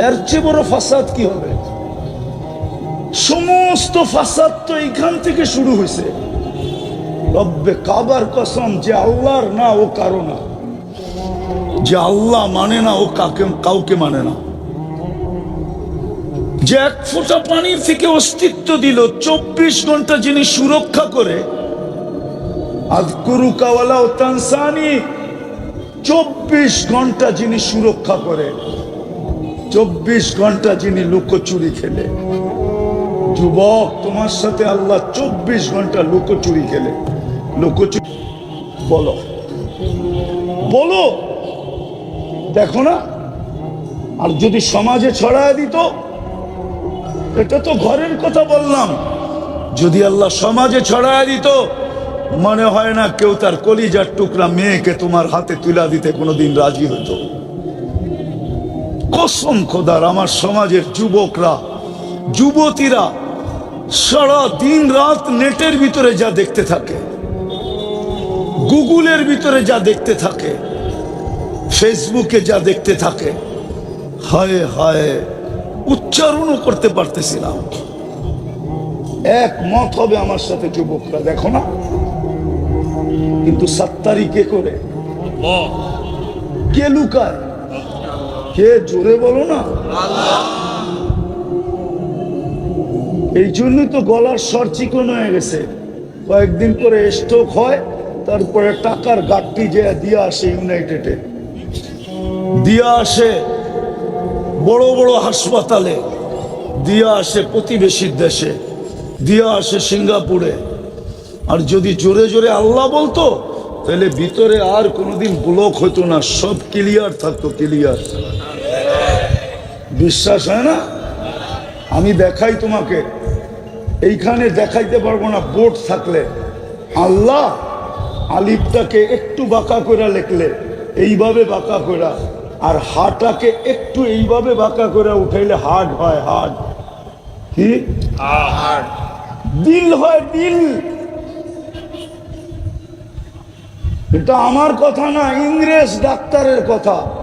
এর চেয়ে বড় ফাসাদ কি হবে? সমস্ত ফাসাদ তো এইখান থেকে শুরু হয়েছে। রব্বে কাবার কসম, যে আল্লাহর না ও কারো না, যে আল্লাহ মানে না ও কাউকে মানে না, যে 1 ফোঁটা পানির থেকে অস্তিত্ব দিল, 24 ঘন্টা যিনি সুরক্ষা করে, আযকুরুকা ওয়ালা তানসানি, 24 ঘন্টা যিনি সুরক্ষা করে, 24 ঘন্টা যিনি লুকোচুরি খেলে। যুবক, তোমার সাথে আল্লাহ 24 ঘন্টা লুকোচুরি খেলে। লুকোচুরি বলো, বলো, দেখো না? আর যদি সমাজে ছড়ায় দিত, এটা তো ঘরের কথা বললাম, যদি আল্লাহ সমাজে ছড়ায় দিত, মনে হয় না কেউ তার কলিজার টুকরা মেয়েকে তোমার হাতে তুলে দিতে কোনোদিন রাজি হতো। কসম খোদার, আমার সমাজের যুবকরা, যুবতীরা সারা দিন রাত নেটের ভিতরে যা দেখতে থাকে, গুগলের ভিতরে যা দেখতে থাকে, ফেসবুকে যা দেখতে থাকে, হায় হায়, উচ্চারণও করতে পারতেছিলাম। একমত হবে আমার সাথে যুবকরা, দেখো না? কিন্তু 7 তারিখে করে কে লুকায়? কে? জোরে বলো না। এই জন্যই তো গলার স্বর চিকন হয়ে গেছে। কয়েকদিন করে স্ট্রোক হয়, তারপরে টাকার গাঠটি যে দিয়ে আসে ইউনাইটেডে, দিয়া আসে বড় বড় হাসপাতালে, দিয়া আসে প্রতিবেশীর দেশে, দিয়া আসে সিঙ্গাপুরে। আর যদি জোরে জোরে আল্লাহ বলতো তাহলে ভিতরে আর কোনোদিন ব্লক হতো না, সব ক্লিয়ার থাকতো, ক্লিয়ার। বিশ্বাস হয় না? আমি দেখাই তোমাকে, এইখানে দেখাইতে পারবো না বোর্ড থাকলে। আল্লাহ আলিফটাকে একটু বাঁকা করে লিখলে এইভাবে বাঁকা করে, আর হাটাকে একটু এইভাবে বাঁকা করে উঠাইলে হার্ট হয়। হার্ট কি? দিল হয়, দিল। এটা আমার কথা না, ইংরেজ ডাক্তারের কথা।